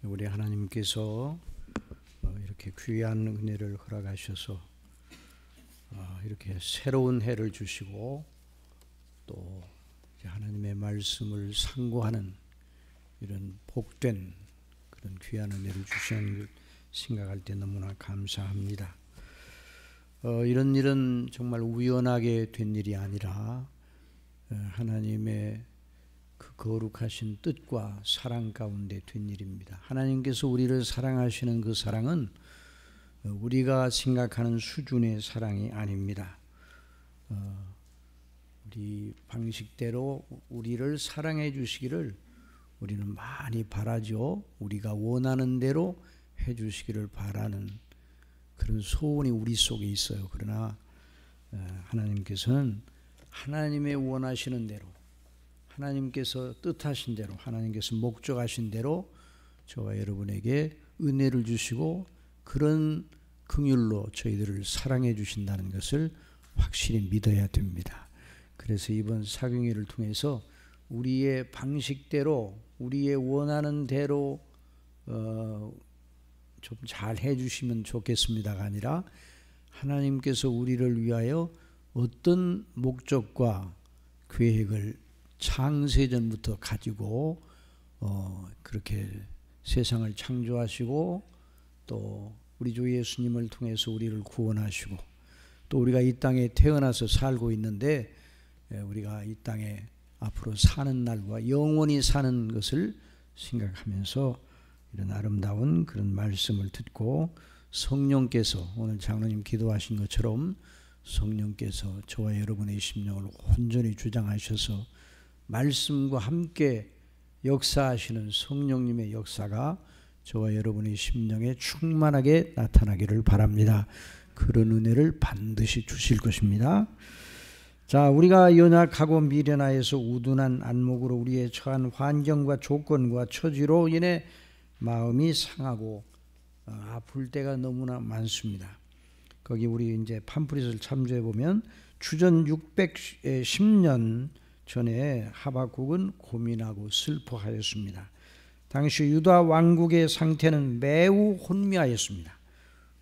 우리 하나님께서 이렇게 귀한 은혜를 허락하셔서 이렇게 새로운 해를 주시고 또 하나님의 말씀을 상고하는 이런 복된 그런 귀한 은혜를 주시는 걸 생각할 때 너무나 감사합니다. 이런 일은 정말 우연하게 된 일이 아니라 하나님의 그 거룩하신 뜻과 사랑 가운데 된 일입니다. 하나님께서 우리를 사랑하시는 그 사랑은 우리가 생각하는 수준의 사랑이 아닙니다. 우리 방식대로 우리를 사랑해 주시기를 우리는 많이 바라죠. 우리가 원하는 대로 해 주시기를 바라는 그런 소원이 우리 속에 있어요. 그러나 하나님께서는 하나님의 원하시는 대로, 하나님께서 뜻하신 대로, 하나님께서 목적하신 대로 저와 여러분에게 은혜를 주시고 그런 긍휼로 저희들을 사랑해 주신다는 것을 확실히 믿어야 됩니다. 그래서 이번 사경회를 통해서 우리의 방식대로, 우리의 원하는 대로 좀 잘 해주시면 좋겠습니다가 아니라 하나님께서 우리를 위하여 어떤 목적과 계획을 창세전부터 가지고 그렇게 세상을 창조하시고 또 우리 주 예수님을 통해서 우리를 구원하시고 또 우리가 이 땅에 태어나서 살고 있는데 우리가 이 땅에 앞으로 사는 날과 영원히 사는 것을 생각하면서 이런 아름다운 그런 말씀을 듣고 성령께서 오늘 장로님 기도하신 것처럼 성령께서 저와 여러분의 심령을 온전히 주장하셔서 말씀과 함께 역사하시는 성령님의 역사가 저와 여러분의 심령에 충만하게 나타나기를 바랍니다. 그런 은혜를 반드시 주실 것입니다. 자, 우리가 연약하고 미련하여서 우둔한 안목으로 우리의 처한 환경과 조건과 처지로 인해 마음이 상하고 아플 때가 너무나 많습니다. 거기 우리 이제 팜프릿을 참조해 보면 주전 610년 전에 하박국은 고민하고 슬퍼하였습니다. 당시 유다 왕국의 상태는 매우 혼미하였습니다.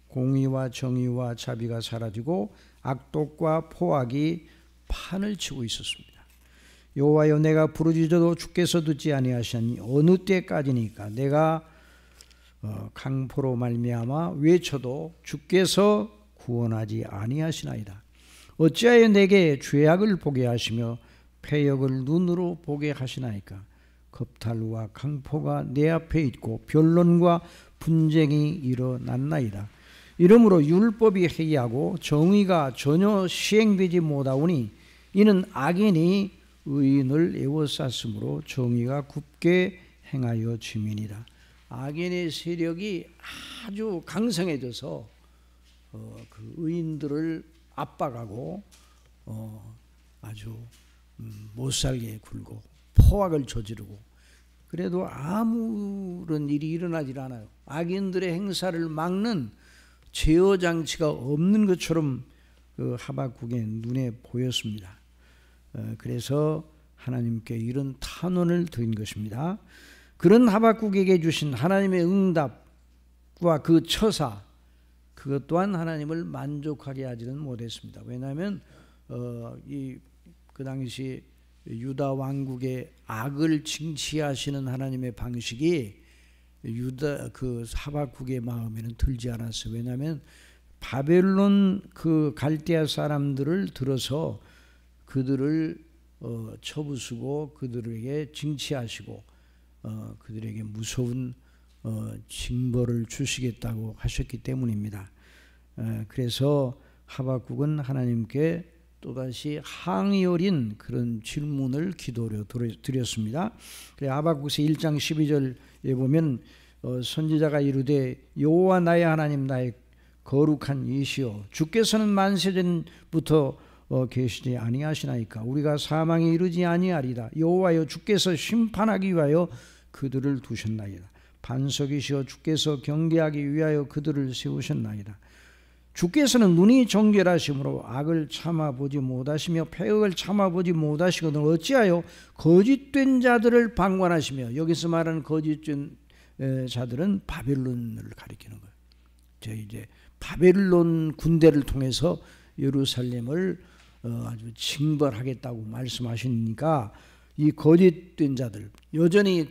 공의와 정의와 자비가 사라지고 악독과 포악이 판을 치고 있었습니다. 여호와여, 내가 부르짖어도 주께서 듣지 아니하시니 어느 때까지니까? 내가 강포로 말미암아 외쳐도 주께서 구원하지 아니하시나이다. 어찌하여 내게 죄악을 보게 하시며 패역을 눈으로 보게 하시나이까? 겁탈과 강포가 내 앞에 있고 변론과 분쟁이 일어났나이다. 이러므로 율법이 해이하고 정의가 전혀 시행되지 못하오니 이는 악인이 의인을 에워쌌으므로 정의가 굽게 행하여 짐이니라. 악인의 세력이 아주 강성해져서 그 의인들을 압박하고 아주 못살게 굴고 포악을 저지르고 그래도 아무런 일이 일어나질 않아요. 악인들의 행사를 막는 제어 장치가 없는 것처럼 그 하박국의 눈에 보였습니다. 그래서 하나님께 이런 탄원을 드린 것입니다. 그런 하박국에게 주신 하나님의 응답과 그 처사, 그것 또한 하나님을 만족하게 하지는 못했습니다. 왜냐하면 그 당시 유다 왕국의 악을 징치하시는 하나님의 방식이 유다 그 하박국의 마음에는 들지 않았어요. 왜냐하면 바벨론 그 갈대아 사람들을 들어서 그들을 쳐부수고 그들에게 징치하시고 그들에게 무서운 징벌을 주시겠다고 하셨기 때문입니다. 그래서 하박국은 하나님께 또다시 항의 어린 그런 질문을 기도로 드렸습니다. 하박국서 1장 12절에 보면 선지자가 이르되 여호와 나의 하나님 나의 거룩한 이시여, 주께서는 만세전부터 계시지 아니하시나이까? 우리가 사망에 이르지 아니하리다. 여호와여, 주께서 심판하기 위하여 그들을 두셨나이다. 반석이시여, 주께서 경계하기 위하여 그들을 세우셨나이다. 주께서는 눈이 정결하심으로 악을 참아보지 못하시며 패역을 참아보지 못하시거든 어찌하여 거짓된 자들을 방관하시며, 여기서 말하는 거짓된 자들은 바벨론을 가리키는 거예요. 이제 바벨론 군대를 통해서 예루살렘을 아주 징벌하겠다고 말씀하시니까 이 거짓된 자들, 여전히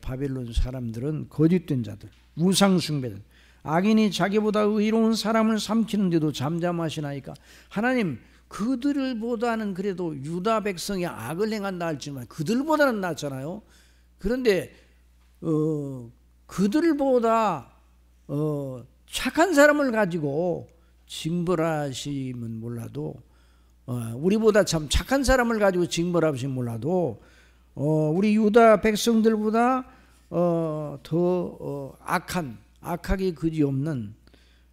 바벨론 사람들은 거짓된 자들, 우상숭배들, 악인이 자기보다 의로운 사람을 삼키는데도 잠잠하시나이까. 하나님, 그들보다는 그래도 유다 백성이 악을 행한다 할지만 그들보다는 낫잖아요. 그런데 그들보다 착한 사람을 가지고 징벌하시면 몰라도, 우리보다 참 착한 사람을 가지고 징벌하시면 몰라도 우리 유다 백성들보다 더 악하기 그지없는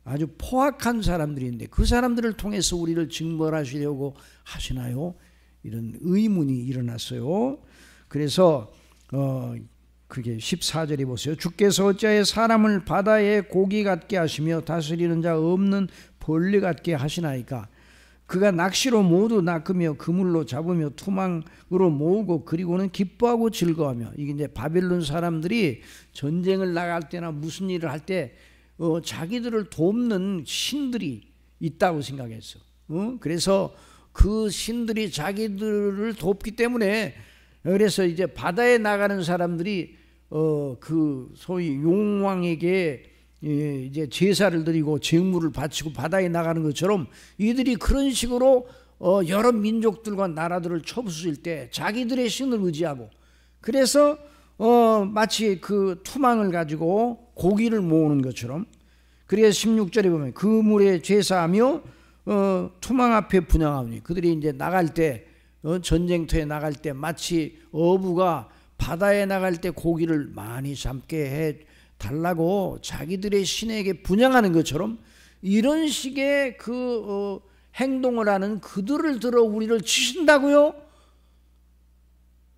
아주 포악한 사람들인데 그 사람들을 통해서 우리를 징벌하시려고 하시나요? 이런 의문이 일어났어요. 그래서 그게 14절에 보세요. 주께서 어찌하여 사람을 바다의 고기 같게 하시며 다스리는 자 없는 벌레 같게 하시나이까. 그가 낚시로 모두 낚으며 그물로 잡으며 투망으로 모으고 그리고는 기뻐하고 즐거워하며. 이게 이제 바벨론 사람들이 전쟁을 나갈 때나 무슨 일을 할 때 자기들을 돕는 신들이 있다고 생각했어. 그래서 그 신들이 자기들을 돕기 때문에, 그래서 이제 바다에 나가는 사람들이 그 소위 용왕에게 이제 제사를 드리고 제물을 바치고 바다에 나가는 것처럼 이들이 그런 식으로 여러 민족들과 나라들을 쳐부술 때 자기들의 신을 의지하고, 그래서 마치 그 투망을 가지고 고기를 모으는 것처럼, 그래서 16절에 보면 그 물에 제사하며 투망 앞에 분향하오니. 그들이 이제 나갈 때 전쟁터에 나갈 때 마치 어부가 바다에 나갈 때 고기를 많이 잡게 해 달라고 자기들의 신에게 분향하는 것처럼 이런 식의 행동을 하는 그들을 들어 우리를 치신다고요?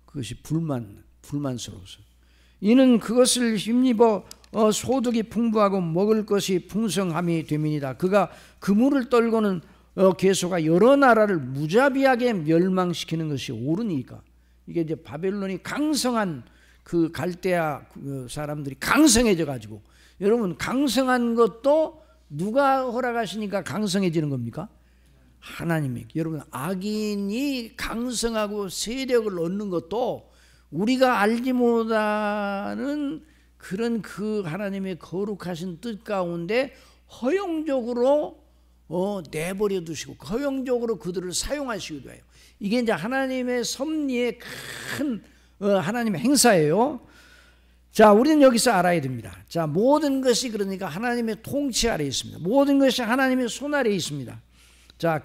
그것이 불만스러워서. 이는 그것을 힘입어 소득이 풍부하고 먹을 것이 풍성함이 됨이니이다. 그가 그물을 떨고는 계속아 여러 나라를 무자비하게 멸망시키는 것이 옳으니까. 이게 이제 바벨론이 강성한 그 갈대아 사람들이 강성해져 가지고, 여러분 강성한 것도 누가 허락하시니까 강성해지는 겁니까? 하나님이. 여러분 악인이 강성하고 세력을 얻는 것도 우리가 알지 못하는 그런 그 하나님의 거룩하신 뜻 가운데 허용적으로 내버려 두시고 허용적으로 그들을 사용하시기도 해요. 이게 이제 하나님의 섭리의 큰 하나님의 행사예요. 자, 우리는 여기서 알아야 됩니다. 자, 모든 것이 그러니까 하나님의 통치 아래에 있습니다. 모든 것이 하나님의 손 아래에 있습니다. 자,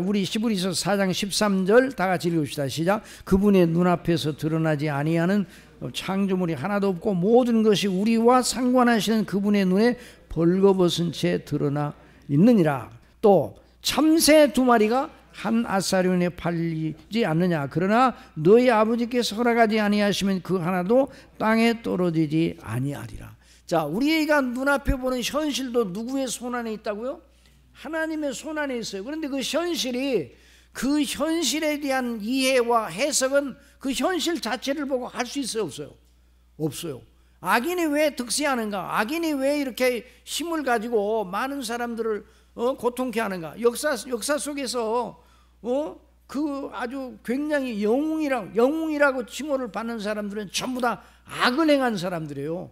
우리 히브리서 4장 13절 다 같이 읽읍시다. 시작. 그분의 눈앞에서 드러나지 아니하는 창조물이 하나도 없고 모든 것이 우리와 상관하시는 그분의 눈에 벌거벗은 채 드러나 있느니라. 또 참새 2마리가 한 아사리온에 팔리지 않느냐. 그러나 너희 아버지께서 허락하지 아니하시면 그 하나도 땅에 떨어지지 아니하리라. 자, 우리가 눈앞에 보는 현실도 누구의 손 안에 있다고요? 하나님의 손 안에 있어요. 그런데 그 현실이, 그 현실에 대한 이해와 해석은 그 현실 자체를 보고 할 수 있어요, 없어요? 없어요. 악인이 왜 득세하는가? 악인이 왜 이렇게 힘을 가지고 많은 사람들을 고통케 하는가? 역사 속에서 그 아주 굉장히 영웅이라고 칭호를 받는 사람들은 전부 다 악을 행한 사람들이에요.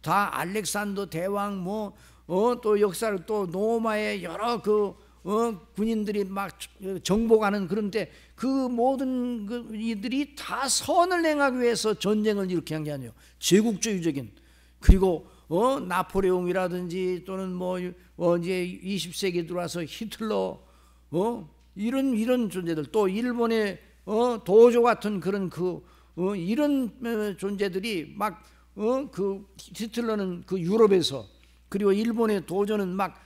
다 알렉산더 대왕 또 역사를 또 로마의 여러 군인들이 막 정복하는, 그런데 그 모든 이들이 다 선을 행하기 위해서 전쟁을 이렇게 한 게 아니에요. 제국주의적인, 그리고 나폴레옹이라든지 또는 이제 20세기 들어와서 히틀러 이런 존재들, 또 일본의 도조 같은 그런 이런 존재들이 막 히틀러는 그 유럽에서, 그리고 일본의 도조는 막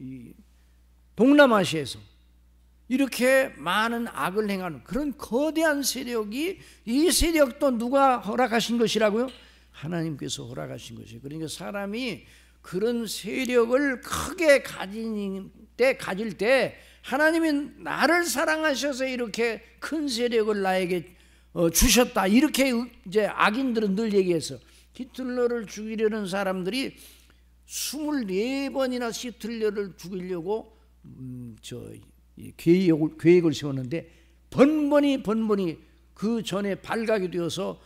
이 동남아시아에서 이렇게 많은 악을 행하는 그런 거대한 세력이, 이 세력도 누가 허락하신 것이라고요? 하나님께서 허락하신 것이에요. 그러니까 사람이 그런 세력을 크게 가질 때 하나님이 나를 사랑하셔서 이렇게 큰 세력을 나에게 주셨다. 이렇게 이제 악인들은 늘 얘기해서 히틀러를 죽이려는 사람들이 24번이나 히틀러를 죽이려고 계획을 세웠는데 번번이 그 전에 발각이 되어서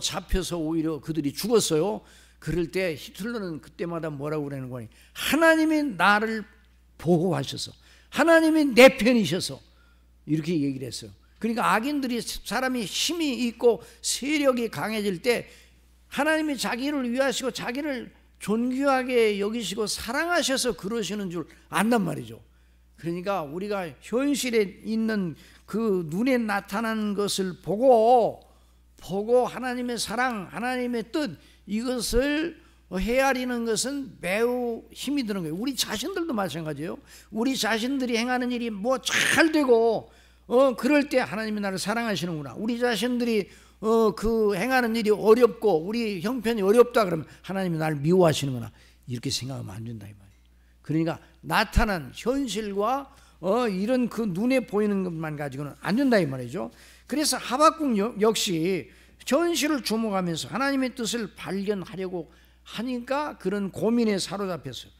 잡혀서 오히려 그들이 죽었어요. 그럴 때 히틀러는 그때마다 뭐라고 그러는 거니? 하나님이 나를 보호하셔서, 하나님이 내 편이셔서 이렇게 얘기를 했어요. 그러니까 악인들이, 사람이 힘이 있고 세력이 강해질 때 하나님이 자기를 위하시고 자기를 존귀하게 여기시고 사랑하셔서 그러시는 줄 안단 말이죠. 그러니까 우리가 현실에 있는 그 눈에 나타나는 것을 보고 하나님의 사랑, 하나님의 뜻, 이것을 헤아리는 것은 매우 힘이 드는 거예요. 우리 자신들도 마찬가지예요. 우리 자신들이 행하는 일이 뭐 잘 되고 그럴 때 하나님이 나를 사랑하시는구나. 우리 자신들이 그 행하는 일이 어렵고 우리 형편이 어렵다 그러면 하나님이 나를 미워하시는구나. 이렇게 생각하면 안 된다 이 말이에요. 그러니까 나타난 현실과 이런 그 눈에 보이는 것만 가지고는 안 된다 이 말이죠. 그래서 하박국 역시 현실을 주목하면서 하나님의 뜻을 발견하려고 하니까 그런 고민에 사로잡혔어요.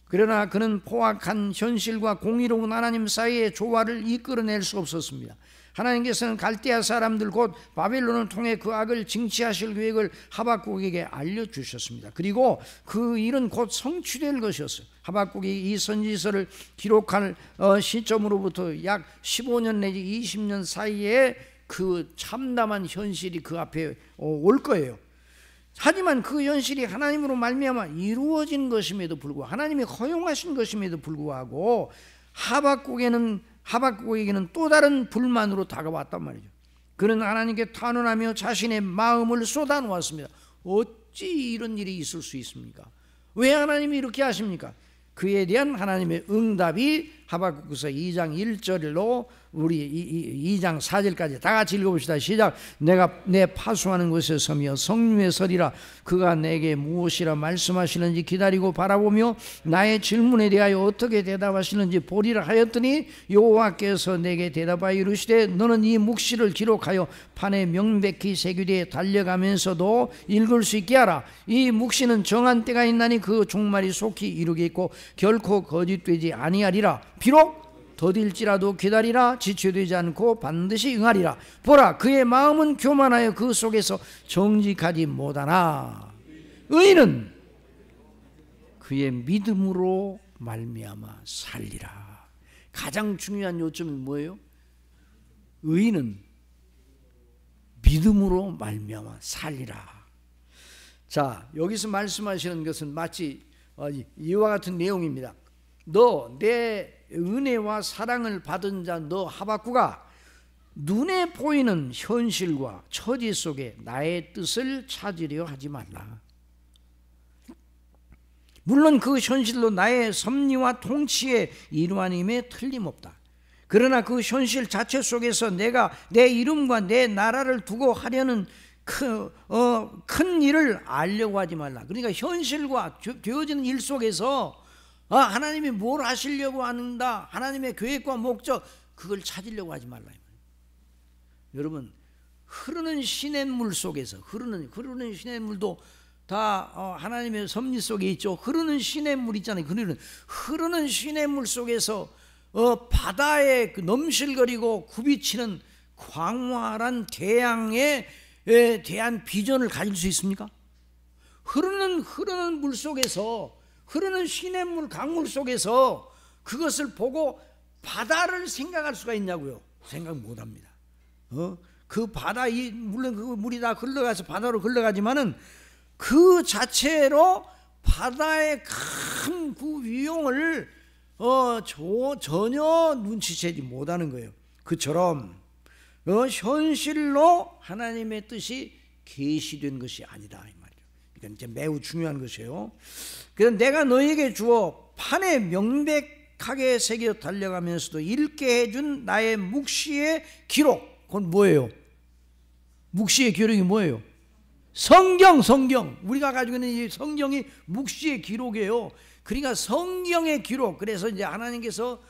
그러나 그는 포악한 현실과 공의로운 하나님 사이의 조화를 이끌어낼 수 없었습니다. 하나님께서는 갈대아 사람들 곧 바벨론을 통해 그 악을 징치하실 계획을 하박국에게 알려주셨습니다. 그리고 그 일은 곧 성취될 것이었어요. 하박국이 이 선지서를 기록할 시점으로부터 약 15년 내지 20년 사이에 그 참담한 현실이 그 앞에 올 거예요. 하지만 그 현실이 하나님으로 말미암아 이루어진 것임에도 불구하고, 하나님이 허용하신 것임에도 불구하고 하박국에게는 또 다른 불만으로 다가왔단 말이죠. 그는 하나님께 탄원하며 자신의 마음을 쏟아놓았습니다. 어찌 이런 일이 있을 수 있습니까? 왜 하나님이 이렇게 하십니까? 그에 대한 하나님의 응답이 하박국서 2장 1절로 우리 2장 4절까지 다 같이 읽어봅시다. 시작. 내가 내 파수하는 곳에 서며 성류에 서리라. 그가 내게 무엇이라 말씀하시는지 기다리고 바라보며 나의 질문에 대하여 어떻게 대답하시는지 보리라 하였더니 여호와께서 내게 대답하여 이르시되 너는 이 묵시를 기록하여 판에 명백히 새기되 달려가면서도 읽을 수 있게 하라. 이 묵시는 정한 때가 있나니 그 종말이 속히 이루겠고 결코 거짓되지 아니하리라. 비록 더딜지라도 기다리라. 지체되지 않고 반드시 응하리라. 보라, 그의 마음은 교만하여 그 속에서 정직하지 못하나 의인은 그의 믿음으로 말미암아 살리라. 가장 중요한 요점이 뭐예요? 의인은 믿음으로 말미암아 살리라. 자, 여기서 말씀하시는 것은 마치 이와 같은 내용입니다. 너 내 은혜와 사랑을 받은 자 너 하박국아, 눈에 보이는 현실과 처지 속에 나의 뜻을 찾으려 하지 말라. 물론 그 현실로 나의 섭리와 통치에 이루어짐에 틀림없다. 그러나 그 현실 자체 속에서 내가 내 이름과 내 나라를 두고 하려는 큰 일을 알려고 하지 말라. 그러니까 현실과 되어지는 일 속에서 하나님이 뭘 하시려고 하는가, 하나님의 계획과 목적, 그걸 찾으려고 하지 말라. 여러분, 흐르는 시냇물 속에서 흐르는 시냇물도 다 하나님의 섭리 속에 있죠. 흐르는 시냇물 있잖아요. 흐르는 시냇물 속에서 바다에 넘실거리고 굽이치는 광활한 태양에 대한 비전을 가질 수 있습니까? 흐르는 물 속에서, 흐르는 시냇물 강물 속에서 그것을 보고 바다를 생각할 수가 있냐고요? 생각 못합니다. 그 바다, 물론 그 물이 다 흘러가서 바다로 흘러가지만은 그 자체로 바다의 큰 그 위용을 전혀 눈치채지 못하는 거예요. 그처럼 현실로 하나님의 뜻이 계시된 것이 아니다 이 말이죠. 이건 이제 매우 중요한 것이에요. 그래서 내가 너에게 주어 판에 명백하게 새겨 달려가면서도 읽게 해준 나의 묵시의 기록, 그건 뭐예요? 묵시의 기록이 뭐예요? 성경. 우리가 가지고 있는 이 성경이 묵시의 기록이에요. 그러니까 성경의 기록. 그래서 이제 하나님께서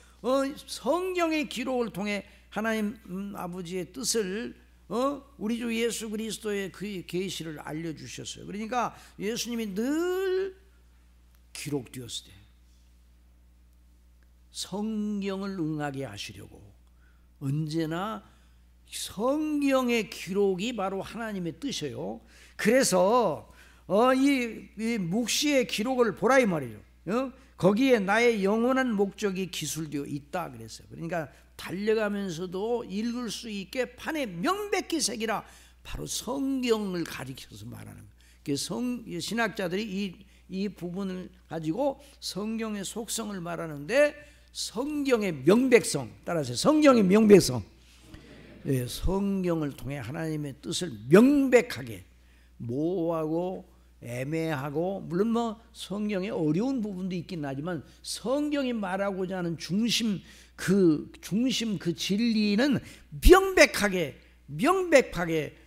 성경의 기록을 통해 하나님 아버지의 뜻을 우리 주 예수 그리스도의 그 계시를 알려주셨어요. 그러니까 예수님이 늘 기록되었을 때 성경을 응하게 하시려고 언제나 성경의 기록이 바로 하나님의 뜻이에요. 그래서 이 묵시의 기록을 보라 이 말이죠. 거기에 나의 영원한 목적이 기술되어 있다 그랬어요. 그러니까 달려가면서도 읽을 수 있게 판에 명백히 새기라. 바로 성경을 가리켜서 말하는 거예요. 신학자들이 이 부분을 가지고 성경의 속성을 말하는데, 성경의 명백성, 따라서 성경의 명백성, 성경을 통해 하나님의 뜻을 명백하게, 모호하고 애매하고, 물론 뭐 성경에 어려운 부분도 있긴 하지만 성경이 말하고자 하는 중심 그 진리는 명백하게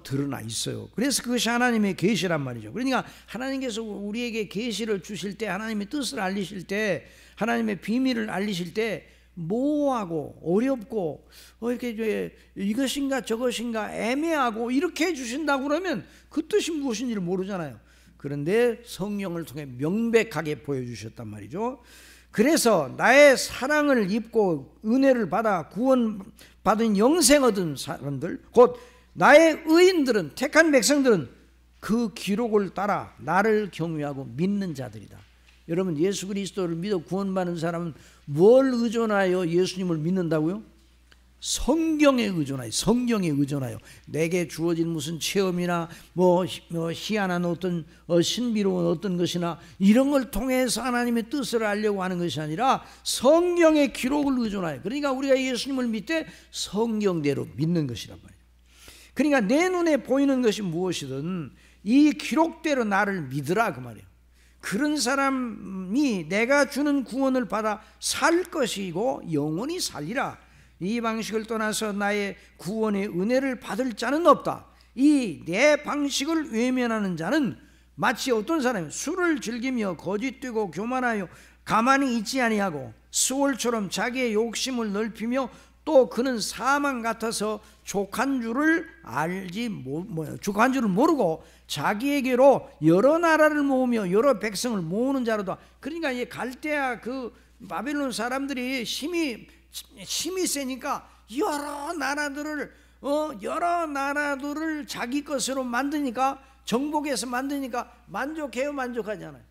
드러나 있어요. 그래서 그것이 하나님의 계시란 말이죠. 그러니까 하나님께서 우리에게 계시를 주실 때, 하나님의 뜻을 알리실 때, 하나님의 비밀을 알리실 때 모호하고 어렵고 이렇게 이것인가 저것인가 애매하고 이렇게 해주신다고 그러면 그 뜻이 무엇인지를 모르잖아요. 그런데 성령을 통해 명백하게 보여주셨단 말이죠. 그래서 나의 사랑을 입고 은혜를 받아 구원받은 영생 얻은 사람들, 곧 나의 의인들은, 택한 백성들은 그 기록을 따라 나를 경외하고 믿는 자들이다. 여러분, 예수 그리스도를 믿어 구원받는 사람은 뭘 의존하여 예수님을 믿는다고요? 성경에 의존하여, 성경에 의존하여. 내게 주어진 무슨 체험이나 뭐 희한한 어떤 신비로운 어떤 것이나 이런 걸 통해서 하나님의 뜻을 알려고 하는 것이 아니라 성경의 기록을 의존하여. 그러니까 우리가 예수님을 믿되 성경대로 믿는 것이란 말이에요. 그러니까 내 눈에 보이는 것이 무엇이든 이 기록대로 나를 믿으라 그 말이에요. 그런 사람이 내가 주는 구원을 받아 살 것이고 영원히 살리라. 이 방식을 떠나서 나의 구원의 은혜를 받을 자는 없다. 이 내 방식을 외면하는 자는 마치 어떤 사람이 술을 즐기며 거짓되고 교만하여 가만히 있지 아니하고 수월처럼 자기의 욕심을 넓히며 또 그는 사망 같아서 족한 줄을 족한 줄을 모르고 자기에게로 여러 나라를 모으며 여러 백성을 모으는 자로다. 그러니까 이 갈대아 그 바벨론 사람들이 힘이 세니까 여러 나라들을 자기 것으로 만드니까, 정복해서 만드니까 만족해요, 만족하지 않아요?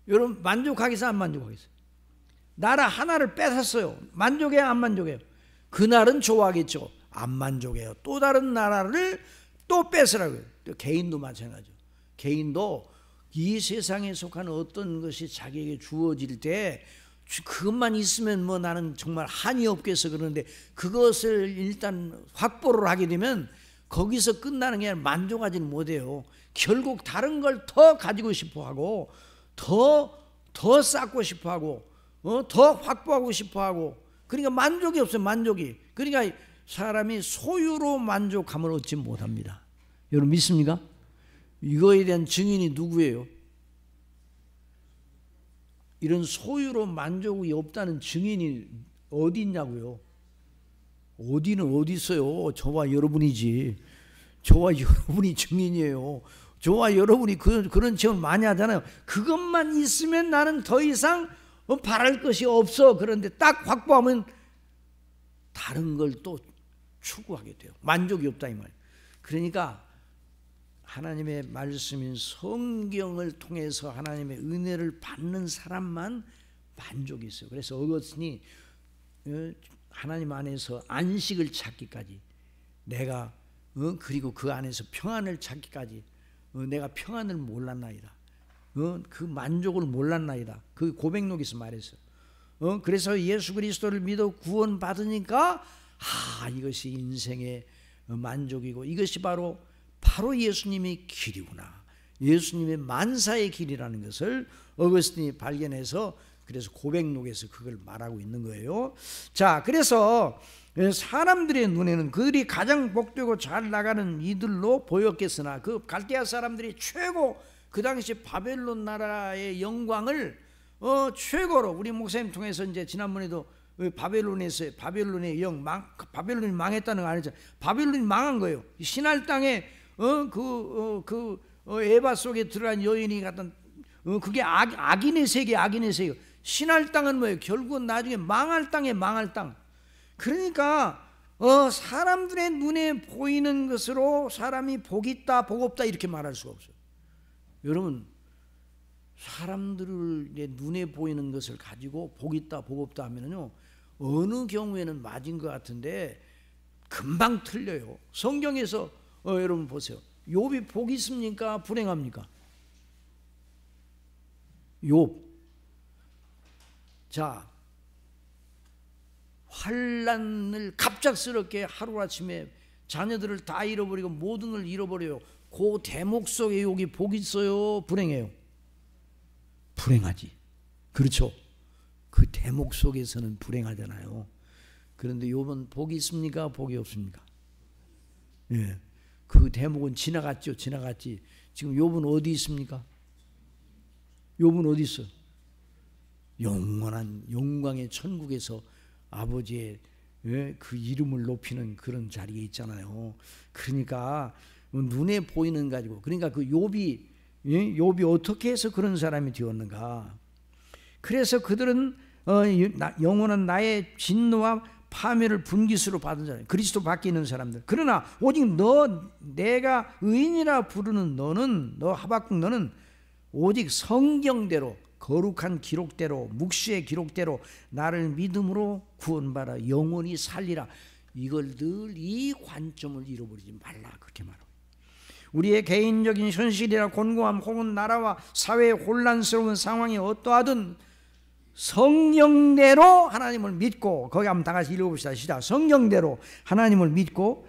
여러분, 만족하겠어요, 안 만족하겠어요? 나라 하나를 뺏었어요. 만족해요, 안 만족해요? 그날은 좋아하겠죠. 안 만족해요. 또 다른 나라를 또 뺏으라고요. 개인도 마찬가지죠. 개인도 이 세상에 속한 어떤 것이 자기에게 주어질 때 그것만 있으면 뭐 나는 정말 한이 없겠어 그러는데, 그것을 일단 확보를 하게 되면 거기서 끝나는 게 아니라 만족하지는 못해요. 결국 다른 걸 더 가지고 싶어하고 더 쌓고 싶어하고 더 확보하고 싶어하고, 그러니까 만족이 없어요. 만족이. 그러니까 사람이 소유로 만족함을 얻지 못합니다. 여러분 믿습니까? 이거에 대한 증인이 누구예요? 이런 소유로 만족이 없다는 증인이 어디 있냐고요? 어디는 어디 있어요? 저와 여러분이지. 저와 여러분이 증인이에요. 저와 여러분이 그런 체험을 많이 하잖아요. 그것만 있으면 나는 더 이상 바랄 것이 없어. 그런데 딱 확보하면 다른 걸 또 추구하게 돼요. 만족이 없다 이 말이에요. 그러니까 하나님의 말씀인 성경을 통해서 하나님의 은혜를 받는 사람만 만족이 있어요. 그래서 어거스틴이 하나님 안에서 안식을 찾기까지, 내가 그리고 그 안에서 평안을 찾기까지 내가 평안을 몰랐나이다. 그 만족을 몰랐나이다. 그 고백록에서 말했어요. 그래서 예수 그리스도를 믿어 구원 받으니까 이것이 인생의 만족이고 이것이 바로 예수님의 길이구나. 예수님의 만사의 길이라는 것을 어거스틴이 발견해서 그래서 고백록에서 그걸 말하고 있는 거예요. 자, 그래서 사람들의 눈에는 그들이 가장 복되고 잘 나가는 이들로 보였겠으나 그 갈대아 사람들이 최고, 그 당시 바벨론 나라의 영광을 최고로, 우리 목사님 통해서 이제 지난번에도 바벨론의 바벨론이 망했다는 거 아니죠. 바벨론이 망한 거예요. 신할 땅에 에바 속에 들어간 여인이 같은 그게 악인의 세계, 악인의 세계. 신할 땅은 뭐예요? 결국은 나중에 망할 땅에 망할 땅. 그러니까 사람들의 눈에 보이는 것으로 사람이 복 있다, 복 없다 이렇게 말할 수가 없어요. 여러분, 사람들의 눈에 보이는 것을 가지고 복 있다, 복 없다 하면요, 어느 경우에는 맞은 것 같은데 금방 틀려요. 성경에서 여러분 보세요. 욥이 복 있습니까? 불행합니까? 욥. 자, 환난을 갑작스럽게 하루아침에 자녀들을 다 잃어버리고 모든 걸 잃어버려요. 그 대목 속에 욥이 복 있어요? 불행해요? 불행하지. 그렇죠. 그 대목 속에서는 불행하잖아요. 그런데 욥은 복이 있습니까? 복이 없습니까? 예. 그 대목은 지나갔죠. 지나갔지. 지금 욥은 어디 있습니까? 욥은 어디 있어? 영원한 영광의 천국에서 아버지의 그 이름을 높이는 그런 자리에 있잖아요. 그러니까 눈에 보이는 가지고, 그러니까 그 욥이 어떻게 해서 그런 사람이 되었는가? 그래서 그들은 영원한 나의 진노와 파멸을 분깃으로 받은 사람, 그리스도 밖에 있는 사람들. 그러나 오직 내가 의인이라 부르는 너는, 너 하박국 너는 오직 성경대로, 거룩한 기록대로, 묵시의 기록대로 나를 믿음으로 구원받아 영원히 살리라. 이걸 늘 이 관점을 잃어버리지 말라, 그렇게 말하고. 우리의 개인적인 현실이나 곤고함 혹은 나라와 사회의 혼란스러운 상황이 어떠하든 성경대로 하나님을 믿고, 거기 한번 다 같이 읽어봅시다. 시작. 성경대로 하나님을 믿고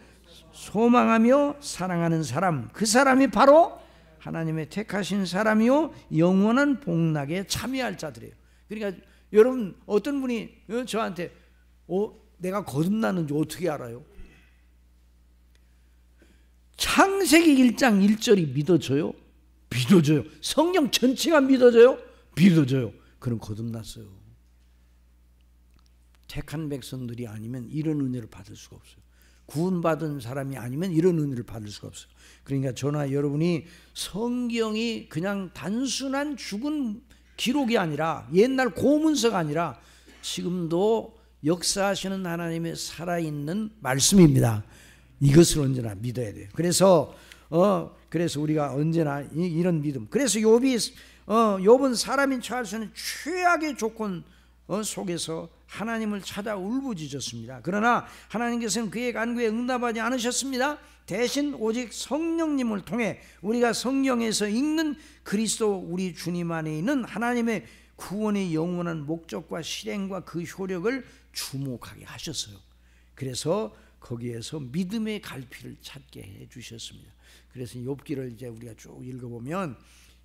소망하며 사랑하는 사람, 그 사람이 바로 하나님의 택하신 사람이요 영원한 복락에 참여할 자들이에요. 그러니까 여러분, 어떤 분이 저한테 내가 거듭나는지 어떻게 알아요? 창세기 1장 1절이 믿어져요? 믿어져요. 성경 전체가 믿어져요? 믿어져요. 그럼 거듭났어요. 택한 백성들이 아니면 이런 은혜를 받을 수가 없어요. 구원받은 사람이 아니면 이런 은혜를 받을 수가 없어요. 그러니까 저나 여러분이 성경이 그냥 단순한 죽은 기록이 아니라, 옛날 고문서가 아니라 지금도 역사하시는 하나님의 살아있는 말씀입니다. 이것을 언제나 믿어야 돼요. 그래서 우리가 언제나 이런 믿음. 그래서 욥은 사람이 처할 수 있는 최악의 조건 속에서 하나님을 찾아 울부짖었습니다. 그러나 하나님께서는 그의 간구에 응답하지 않으셨습니다. 대신 오직 성령님을 통해 우리가 성경에서 읽는 그리스도 우리 주님 안에 있는 하나님의 구원의 영원한 목적과 실행과 그 효력을 주목하게 하셨어요. 그래서 거기에서 믿음의 갈피를 찾게 해 주셨습니다. 그래서 욥기를 이제 우리가 쭉 읽어보면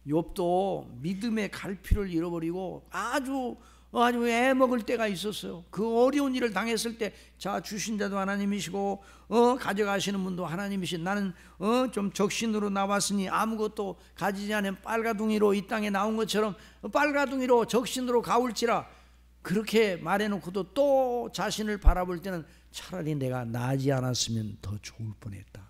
욥도 믿음의 갈피를 잃어버리고 아주 애먹을 때가 있었어요. 그 어려운 일을 당했을 때, 자, 주신 자도 하나님이시고 가져가시는 분도 하나님이신, 나는 좀 적신으로 나왔으니 아무것도 가지지 않은 빨가둥이로 이 땅에 나온 것처럼 빨가둥이로 적신으로 가올지라, 그렇게 말해놓고도 또 자신을 바라볼 때는 차라리 내가 나지 않았으면 더 좋을 뻔했다.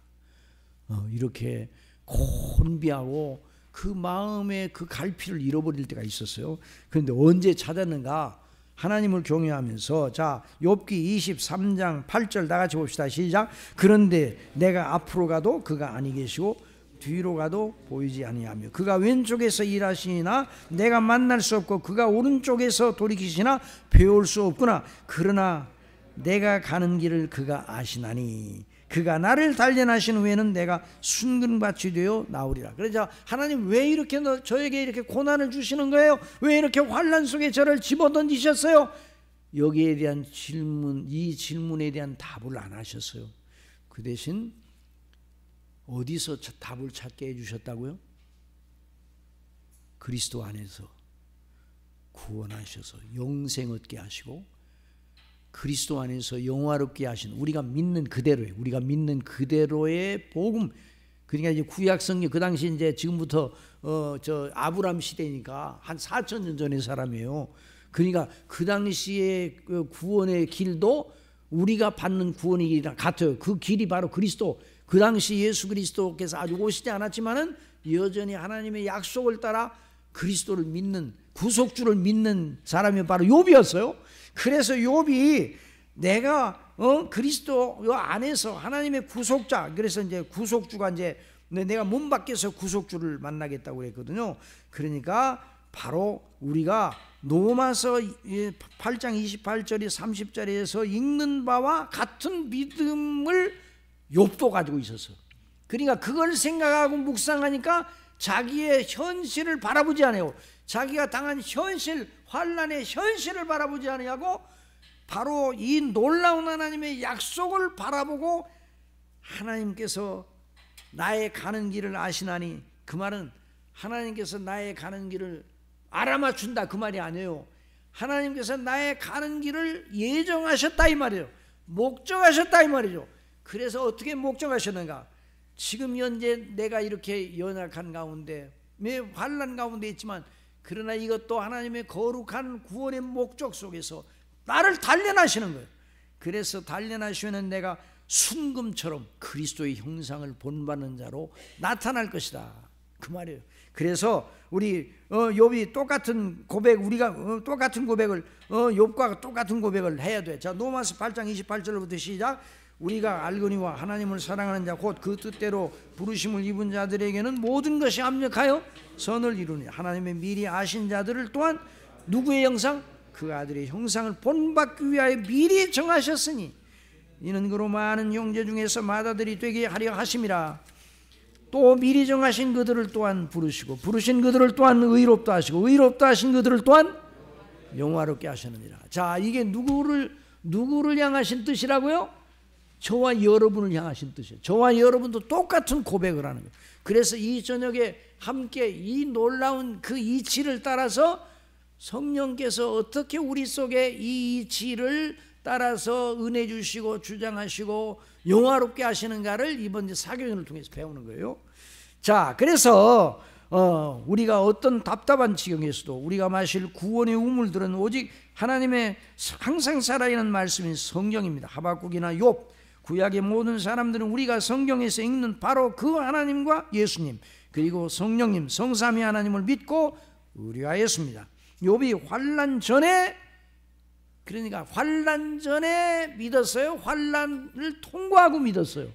이렇게 곤비하고 그 마음의 그 갈피를 잃어버릴 때가 있었어요. 그런데 언제 찾았는가? 하나님을 경외하면서. 자, 욥기 23장 8절 다 같이 봅시다. 시작. 그런데 내가 앞으로 가도 그가 아니 계시고 뒤로 가도 보이지 아니하며 그가 왼쪽에서 일하시나 내가 만날 수 없고 그가 오른쪽에서 돌이키시나 배울 수 없구나. 그러나 내가 가는 길을 그가 아시나니 그가 나를 단련하신 후에는 내가 순근밭이 되어 나오리라. 그래서 하나님 왜 이렇게 저에게 이렇게 고난을 주시는 거예요? 왜 이렇게 환난 속에 저를 집어던지셨어요? 여기에 대한 질문, 이 질문에 대한 답을 안 하셨어요. 그 대신 어디서 답을 찾게 해주셨다고요? 그리스도 안에서 구원하셔서 영생 얻게 하시고 그리스도 안에서 영화롭게 하신, 우리가 믿는 그대로의, 복음. 그러니까 이제 구약 성경, 그 당시 이제 지금부터 저 아브람 시대니까 한 4,000년 전의 사람이에요. 그러니까 그 당시에 그 구원의 길도 우리가 받는 구원의 길이랑 같아요. 그 길이 바로 그리스도. 그 당시 예수 그리스도께서 아직 오시지 않았지만은 여전히 하나님의 약속을 따라 그리스도를 믿는, 구속주를 믿는 사람이 바로 욥이었어요. 그래서 욥이 내가 그리스도 안에서 하나님의 구속자, 그래서 이제 구속주가 이제 내가 몸 밖에서 구속주를 만나겠다고 그랬거든요. 그러니까 바로 우리가 로마서 8장 28절에 30절에서 읽는 바와 같은 믿음을 욥도 가지고 있었어. 그러니까 그걸 생각하고 묵상하니까 자기의 현실을 바라보지 않아요. 자기가 당한 현실, 환난의 현실을 바라보지 않냐고 바로 이 놀라운 하나님의 약속을 바라보고 하나님께서 나의 가는 길을 아시나니, 그 말은 하나님께서 나의 가는 길을 알아맞춘다 그 말이 아니에요. 하나님께서 나의 가는 길을 예정하셨다 이 말이에요. 목적하셨다 이 말이죠. 그래서 어떻게 목적하셨는가? 지금 현재 내가 이렇게 연약한 가운데, 환난 가운데 있지만, 그러나 이것도 하나님의 거룩한 구원의 목적 속에서 나를 단련하시는 거예요. 그래서 단련하시면 내가 순금처럼 그리스도의 형상을 본받는 자로 나타날 것이다 그 말이에요. 그래서 우리 욥이 똑같은 고백, 우리가 똑같은 고백을 욥과 똑같은 고백을 해야 돼. 자, 로마서 8장 28절부터 시작. 우리가 알거니와 하나님을 사랑하는 자 곧 그 뜻대로 부르심을 입은 자들에게는 모든 것이 합력하여 선을 이루니 하나님의 미리 아신 자들을 또한 누구의 형상? 그 아들의 형상을 본받기 위하여 미리 정하셨으니 이는 그로 많은 형제 중에서 맏아들이 되게 하려 하심이라. 또 미리 정하신 그들을 또한 부르시고 부르신 그들을 또한 의롭다 하시고 의롭다 하신 그들을 또한 영화롭게 하셨느니라. 자, 이게 누구를 향하신 뜻이라고요? 저와 여러분을 향하신 뜻이에요. 저와 여러분도 똑같은 고백을 하는 거예요. 그래서 이 저녁에 함께 이 놀라운 그 이치를 따라서 성령께서 어떻게 우리 속에 이 이치를 따라서 은혜 주시고 주장하시고 영화롭게 하시는가를 이번 사교연을 통해서 배우는 거예요. 자, 그래서 우리가 어떤 답답한 지경에서도 우리가 마실 구원의 우물들은 오직 하나님의 항상 살아있는 말씀인 성경입니다. 하박국이나 욥, 구약의 모든 사람들은 우리가 성경에서 읽는 바로 그 하나님과 예수님 그리고 성령님 성삼위 하나님을 믿고 의뢰하였습니다. 욥이 환난 전에, 그러니까 환난 전에 믿었어요? 환난을 통과하고 믿었어요?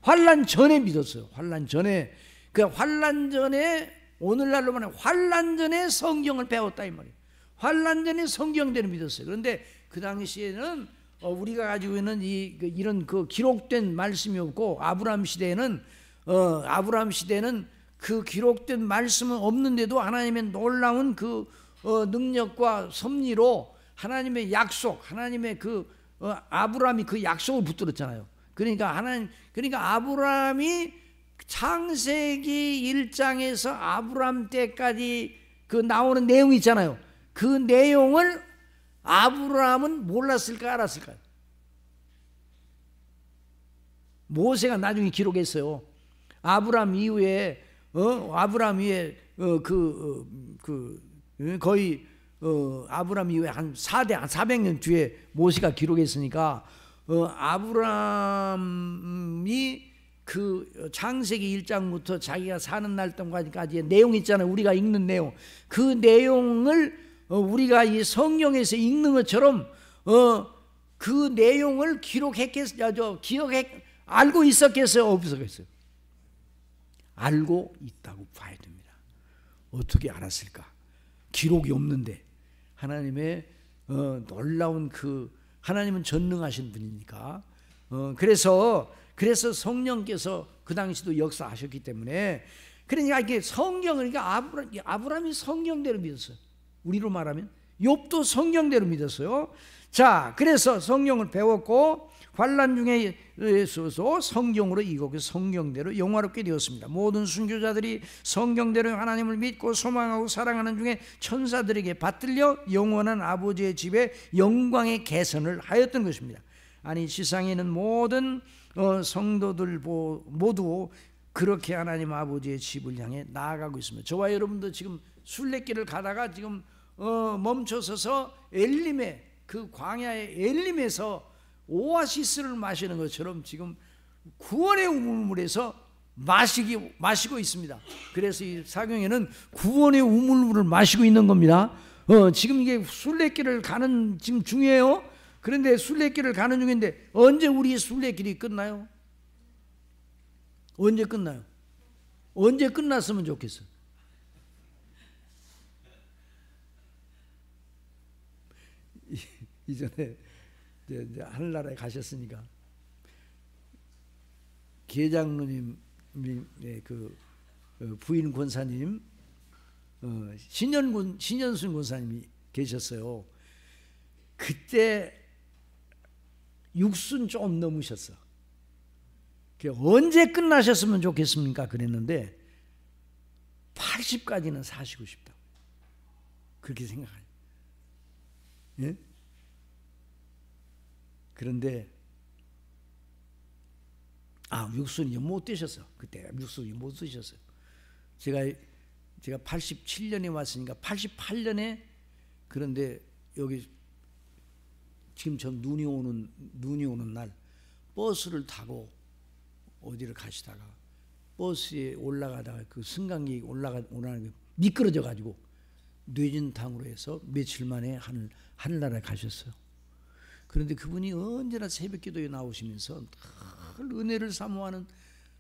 환난 전에 믿었어요. 환난 전에. 그 환난 전에, 오늘날로 말하면 환난 전에 성경을 배웠다 이 말이에요. 환난 전에 성경대로 믿었어요. 그런데 그 당시에는 우리가 가지고 있는 이런 그 기록된 말씀이 없고 아브라함 시대에는 그 기록된 말씀은 없는데도 하나님의 놀라운 그 능력과 섭리로 하나님의 약속, 하나님의 아브라함이 그 약속을 붙들었잖아요. 그러니까 아브라함이 창세기 1장에서 아브라함 때까지 그 나오는 내용이 있잖아요. 그 내용을 아브라함은 몰랐을까 알았을까요? 모세가 나중에 기록했어요. 아브라함 이후에 거의 아브라함 이후에 한 400년 뒤에 모세가 기록했으니까 아브라함이 그 창세기 1장부터 자기가 사는 날 동안까지의 내용 있잖아요. 우리가 읽는 내용. 그 내용을 우리가 이 성경에서 읽는 것처럼 그 내용을 알고 있었겠어요? 없었겠어요? 알고 있다고 봐야 됩니다. 어떻게 알았을까? 기록이 없는데 하나님의 놀라운 하나님은 전능하신 분이니까 그래서 성령께서 그 당시도 역사하셨기 때문에 그러니까 이게 그러니까 아브라함이 성경대로 믿었어요. 우리로 말하면 욥도 성경대로 믿었어요. 자, 그래서 성경을 배웠고 환난 중에 있어서 성경으로 이곡 성경대로 영화롭게 되었습니다. 모든 순교자들이 성경대로 하나님을 믿고 소망하고 사랑하는 중에 천사들에게 받들려 영원한 아버지의 집에 영광의 개선을 하였던 것입니다. 아니 지상에 있는 모든 성도들 모두 그렇게 하나님 아버지의 집을 향해 나아가고 있습니다. 저와 여러분도 지금 순례길을 가다가 지금 멈춰서서 엘림의 그 광야의 엘림에서 오아시스를 마시는 것처럼 지금 구원의 우물물에서 마시고 있습니다. 그래서 이 사경에는 구원의 우물물을 마시고 있는 겁니다. 지금 이게 순례길을 가는 지금 중이에요. 그런데 순례길을 가는 중인데 언제 우리 순례길이 끝나요? 언제 끝나요? 언제 끝났으면 좋겠어. 이전에 이제 하늘나라에 가셨으니까 계장로님 그 부인 권사님 신현순 권사님이 계셨어요. 그때 육순 좀 넘으셨어. 언제 끝나셨으면 좋겠습니까? 그랬는데 80까지는 사시고 싶다. 그렇게 생각해요. 예? 그런데 육순이 못 드셨어. 그때 육순이 못 드셨어요. 제가 87년에 왔으니까 88년에 그런데 여기 지금 전 눈이 오는 날 버스를 타고 어디를 가시다가 버스에 올라가다가 그 승강기 올라가는 게 미끄러져 가지고 뇌진탕으로 해서 며칠 만에 하늘나라에 가셨어요. 그런데 그분이 언제나 새벽기도에 나오시면서 늘 은혜를 사모하는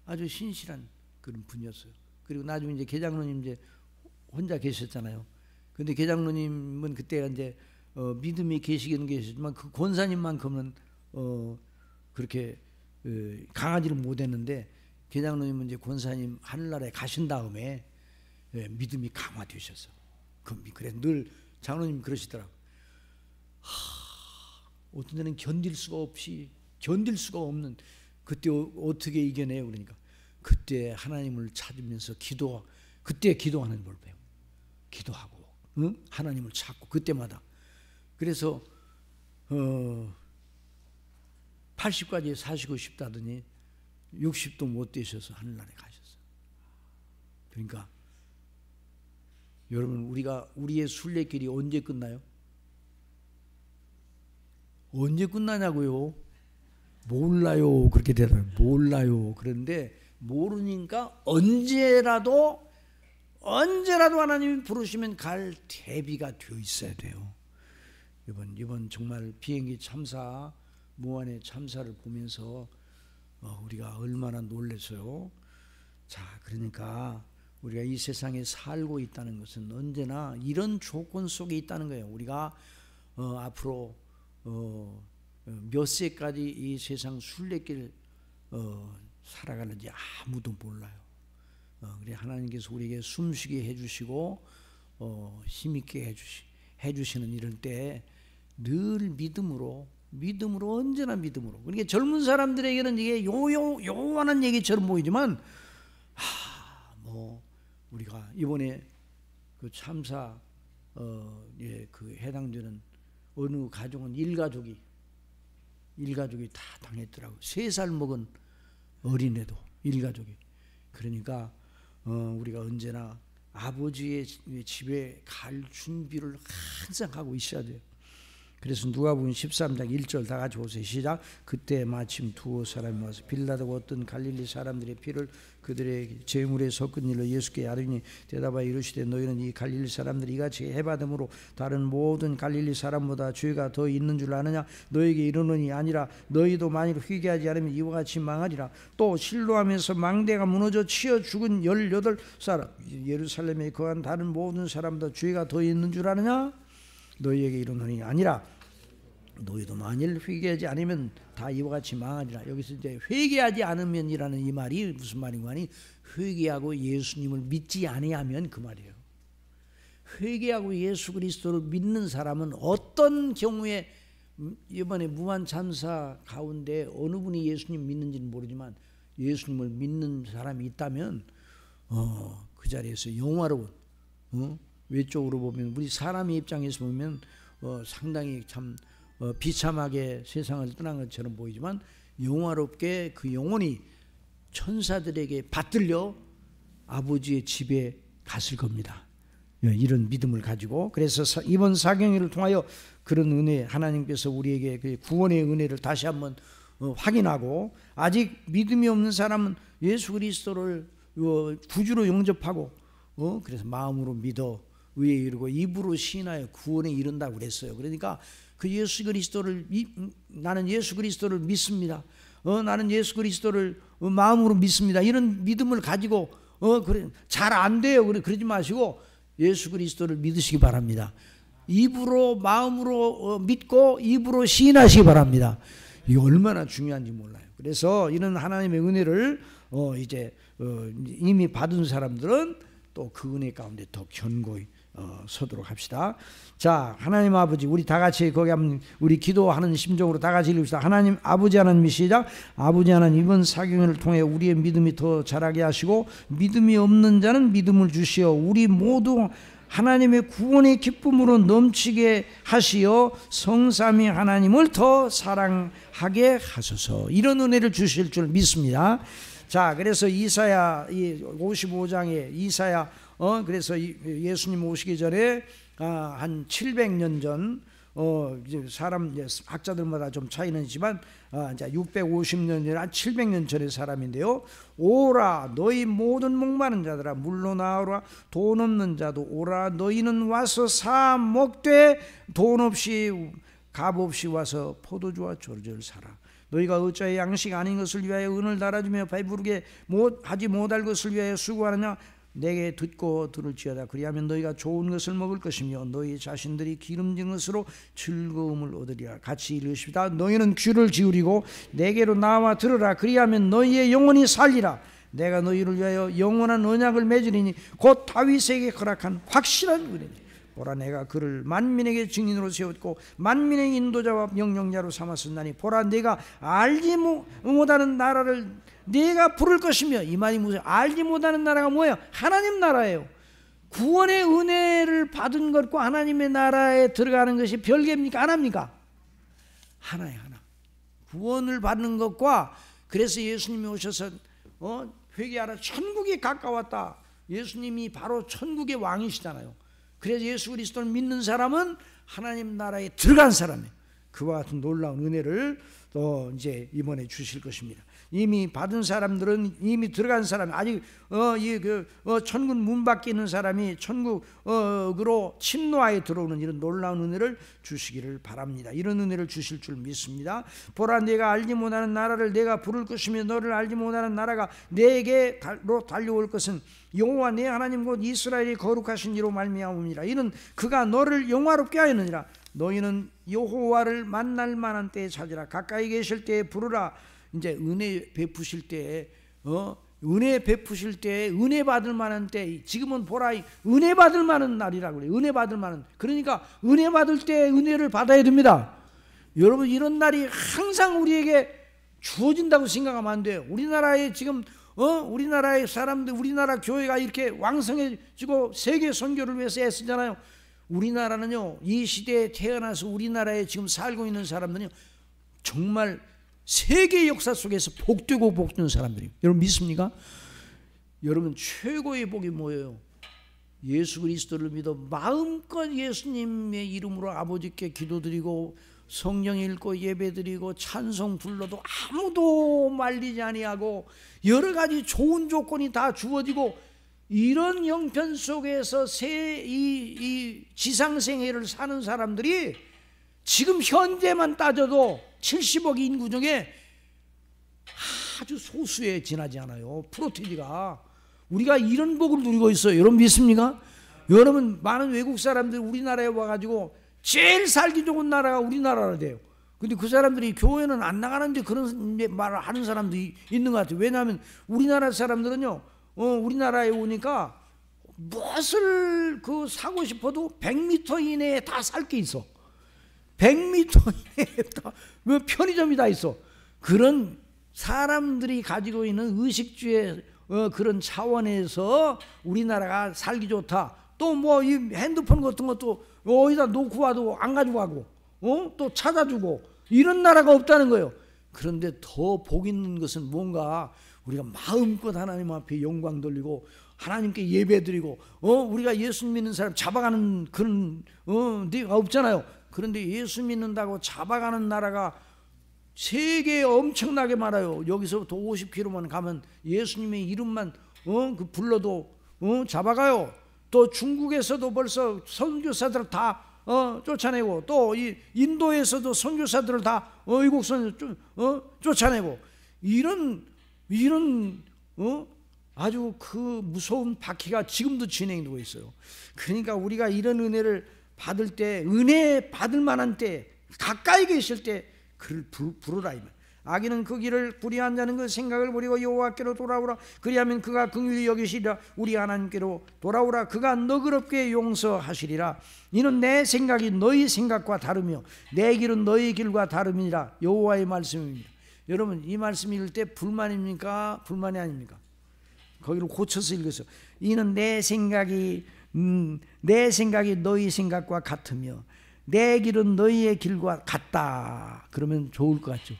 아주 신실한 그런 분이었어요. 그리고 나중에 이제 계장로님 이제 혼자 계셨잖아요. 근데 계장로님은 그때 이제 믿음이 계시긴 계시지만 그 권사님만큼은 그렇게 강하지를 못했는데 계장로님은 이제 권사님 하늘나라에 가신 다음에 믿음이 강화되셨어. 그래 늘 장로님 그러시더라고. 어떤 데는 견딜 수가 없는 그때 어떻게 이겨내요? 그러니까 그때 하나님을 찾으면서 그때 기도하는 걸 배워. 기도하고 하나님을 찾고 그때마다. 그래서 80까지 사시고 싶다더니 60도 못 되셔서 하늘나라에 가셨어요. 그러니까 여러분 우리의 순례길이 언제 끝나요? 언제 끝나냐고요? 몰라요. 그렇게 대답해요. 몰라요. 그런데 모르니까 언제라도 하나님이 부르시면 갈 대비가 되어 있어야 돼요. 이번 정말 비행기 참사, 무한의 참사를 보면서 우리가 얼마나 놀랐어요. 자, 그러니까 우리가 이 세상에 살고 있다는 것은 언제나 이런 조건 속에 있다는 거예요. 우리가 앞으로 몇 세까지 이 세상 순례길 살아가는지 아무도 몰라요. 그래 하나님께서 우리에게 숨쉬게 해주시고 힘있게 해주시는 이럴 때 늘 믿음으로 언제나 믿음으로. 그러니까 젊은 사람들에게는 이게 요원한 얘기처럼 보이지만 우리가 이번에 그 참사 그 해당되는 어느 가족은 일가족이 다 당했더라고. 3살 먹은 어린애도 일가족이. 그러니까 우리가 언제나 아버지의 집에 갈 준비를 항상 하고 있어야 돼요. 그래서 누가복음 13장 1절 다 같이 보세요. 시작. 그때 마침 두어 사람이 와서 빌라도가 어떤 갈릴리 사람들의 피를 그들의 제물에 섞은 일로 예수께 아뢰니 대답하여 이르시되 너희는 이 갈릴리 사람들이 이같이 해받음으로 다른 모든 갈릴리 사람보다 죄가 더 있는 줄 아느냐? 너에게 이르노니 아니라 너희도 만일 회개하지 않으면 이와 같이 망하리라. 또 실로암에서 망대가 무너져 치어 죽은 18사람 예루살렘에 거한 다른 모든 사람보다 죄가 더 있는 줄 아느냐? 너희에게 이르노니 아니라 너희도 만일 회개하지 않으면 다 이와 같이 망하리라. 여기서 이제 회개하지 않으면이라는 이 말이 무슨 말인가 하니 회개하고 예수님을 믿지 아니하면 그 말이에요. 회개하고 예수 그리스도를 믿는 사람은 어떤 경우에 이번에 무한 참사 가운데 어느 분이 예수님 믿는지는 모르지만 예수님을 믿는 사람이 있다면 그 자리에서 영화로운 외적으로 보면 우리 사람의 입장에서 보면 상당히 참 비참하게 세상을 떠난 것처럼 보이지만 영화롭게 그 영혼이 천사들에게 받들려 아버지의 집에 갔을 겁니다. 이런 믿음을 가지고, 그래서 이번 사경회를 통하여 그런 은혜, 하나님께서 우리에게 그 구원의 은혜를 다시 한번 확인하고, 아직 믿음이 없는 사람은 예수 그리스도를 구주로 영접하고 그래서 마음으로 믿어 의에 이르고 입으로 시인하여 구원에 이른다고 그랬어요. 그러니까 그 예수 그리스도를 나는 예수 그리스도를 믿습니다. 나는 예수 그리스도를 마음으로 믿습니다. 이런 믿음을 가지고 그래 잘 안 돼요. 그러지 마시고 예수 그리스도를 믿으시기 바랍니다. 입으로 마음으로 믿고 입으로 시인하시기 바랍니다. 이게 얼마나 중요한지 몰라요. 그래서 이런 하나님의 은혜를 이제 이미 받은 사람들은 또 그 은혜 가운데 더 견고히 서도록 합시다. 자, 하나님 아버지, 우리 다 같이 거기 한번 우리 기도하는 심정으로 다 같이 읽읍시다. 하나님 아버지 하나님, 시작. 아버지 하나님, 이번 사경회를 통해 우리의 믿음이 더 자라게 하시고 믿음이 없는 자는 믿음을 주시어 우리 모두 하나님의 구원의 기쁨으로 넘치게 하시어 성삼위 하나님을 더 사랑하게 하소서. 이런 은혜를 주실 줄 믿습니다. 자, 그래서 이사야 55장에 이사야 그래서 예수님 오시기 전에 한 700년 전 이제 사람 학자들마다 좀 차이는 있지만 이제 650년 전 한 700년 전의 사람인데요. 오라 너희 모든 목마른 자들아 물로 나오라, 돈 없는 자도 오라, 너희는 와서 사 먹되 돈 없이 값 없이 와서 포도주와 졸졸 사라. 너희가 어찌하여 양식 아닌 것을 위하여 은을 달아주며 배부르게 하지 못할 것을 위하여 수고하느냐. 내게 듣고 들을지어다. 그리하면 너희가 좋은 것을 먹을 것이며 너희 자신들이 기름진 것으로 즐거움을 얻으리라. 같이 읽으십시다. 너희는 귀를 기울이고 내게로 나와 들으라. 그리하면 너희의 영혼이 살리라. 내가 너희를 위하여 영원한 언약을 맺으리니 곧 다윗에게 허락한 확실한 은혜니. 보라, 내가 그를 만민에게 증인으로 세웠고 만민의 인도자와 명령자로 삼았었나니 보라, 내가 알지 못하는 나라를 내가 부를 것이며. 이 말이 무슨, 알지 못하는 나라가 뭐예요? 하나님 나라예요. 구원의 은혜를 받은 것과 하나님의 나라에 들어가는 것이 별개입니까? 하나입니까? 하나예요, 하나. 구원을 받는 것과, 그래서 예수님이 오셔서 회개하라, 천국이 가까웠다. 예수님이 바로 천국의 왕이시잖아요. 그래서 예수 그리스도를 믿는 사람은 하나님 나라에 들어간 사람이에요. 그와 같은 놀라운 은혜를 또 이제 이번에 주실 것입니다. 이미 받은 사람들은, 이미 들어간 사람이, 아직 천국 문 밖에 있는 사람이 천국으로 침노하에 들어오는 이런 놀라운 은혜를 주시기를 바랍니다. 이런 은혜를 주실 줄 믿습니다. 보라, 내가 알지 못하는 나라를 내가 부를 것이며 너를 알지 못하는 나라가 내게로 달려올 것은 여호와 내 하나님 곧 이스라엘이 거룩하신 이로 말미암음이라. 이는 그가 너를 영화롭게 하였느니라. 너희는 여호와를 만날 만한 때에 찾으라. 가까이 계실 때에 부르라. 이제 은혜 베푸실 때에 은혜 베푸실 때에 은혜 받을 만한 때, 지금은 보라 은혜 받을 만한 날이라고 그래요. 은혜 받을 만한, 그러니까 은혜 받을 때 은혜를 받아야 됩니다. 여러분, 이런 날이 항상 우리에게 주어진다고 생각하면 안 돼요. 우리나라에 지금 우리나라의 사람들, 우리나라 교회가 이렇게 왕성해지고 세계 선교를 위해서 애쓰잖아요. 우리나라는요, 이 시대에 태어나서 우리나라에 지금 살고 있는 사람들은요, 정말 세계 역사 속에서 복되고 복되는 사람들이에요. 여러분 믿습니까? 여러분, 최고의 복이 뭐예요? 예수 그리스도를 믿어 마음껏 예수님의 이름으로 아버지께 기도드리고 성경 읽고 예배드리고 찬송 불러도 아무도 말리지 아니하고 여러 가지 좋은 조건이 다 주어지고, 이런 형편 속에서 이 지상생애를 사는 사람들이 지금 현재만 따져도 70억 인구 중에 아주 소수에 지나지 않아요. 프로테지가. 우리가 이런 복을 누리고 있어요. 여러분 믿습니까? 여러분, 많은 외국 사람들이 우리나라에 와가지고 제일 살기 좋은 나라가 우리나라라 돼요. 근데 그 사람들이 교회는 안 나가는데 그런 말을 하는 사람들이 있는 것 같아요. 왜냐하면 우리나라 사람들은요, 우리나라에 오니까 무엇을 사고 싶어도 100m 이내에 다 살 게 있어. 100m 이내에 다 편의점이 다 있어. 그런 사람들이 가지고 있는 의식주의 그런 차원에서 우리나라가 살기 좋다. 또 뭐 이 핸드폰 같은 것도 어디다 놓고 와도 안 가지고 가고, 또 찾아주고, 이런 나라가 없다는 거예요. 그런데 더 복 있는 것은 뭔가 우리가 마음껏 하나님 앞에 영광 돌리고 하나님께 예배드리고 우리가 예수 믿는 사람 잡아가는 그런 데가 없잖아요. 그런데 예수 믿는다고 잡아가는 나라가 세계에 엄청나게 많아요. 여기서부터 50km만 가면 예수님의 이름만 불러도 잡아가요. 또 중국에서도 벌써 선교사들 다 쫓아내고, 또 이 인도에서도 선교사들을 다 이국선 쫓아내고, 이런 아주 그 무서운 바퀴가 지금도 진행되고 있어요. 그러니까 우리가 이런 은혜를 받을 때, 은혜 받을 만한 때, 가까이 계실 때 그를 부르라. 악인은 그 길을 불의한 자는 그 생각을 버리고 여호와께로 돌아오라. 그리하면 그가 긍휼히 여기시리라. 우리 하나님께로 돌아오라. 그가 너그럽게 용서하시리라. 이는 내 생각이 너희 생각과 다르며 내 길은 너희 길과 다름이니라. 여호와의 말씀입니다. 여러분, 이 말씀 읽을 때 불만입니까? 불만이 아닙니까? 거기를 고쳐서 읽으세요. 이는 내 생각이 너희 생각과 같으며 내 길은 너희의 길과 같다. 그러면 좋을 것 같죠?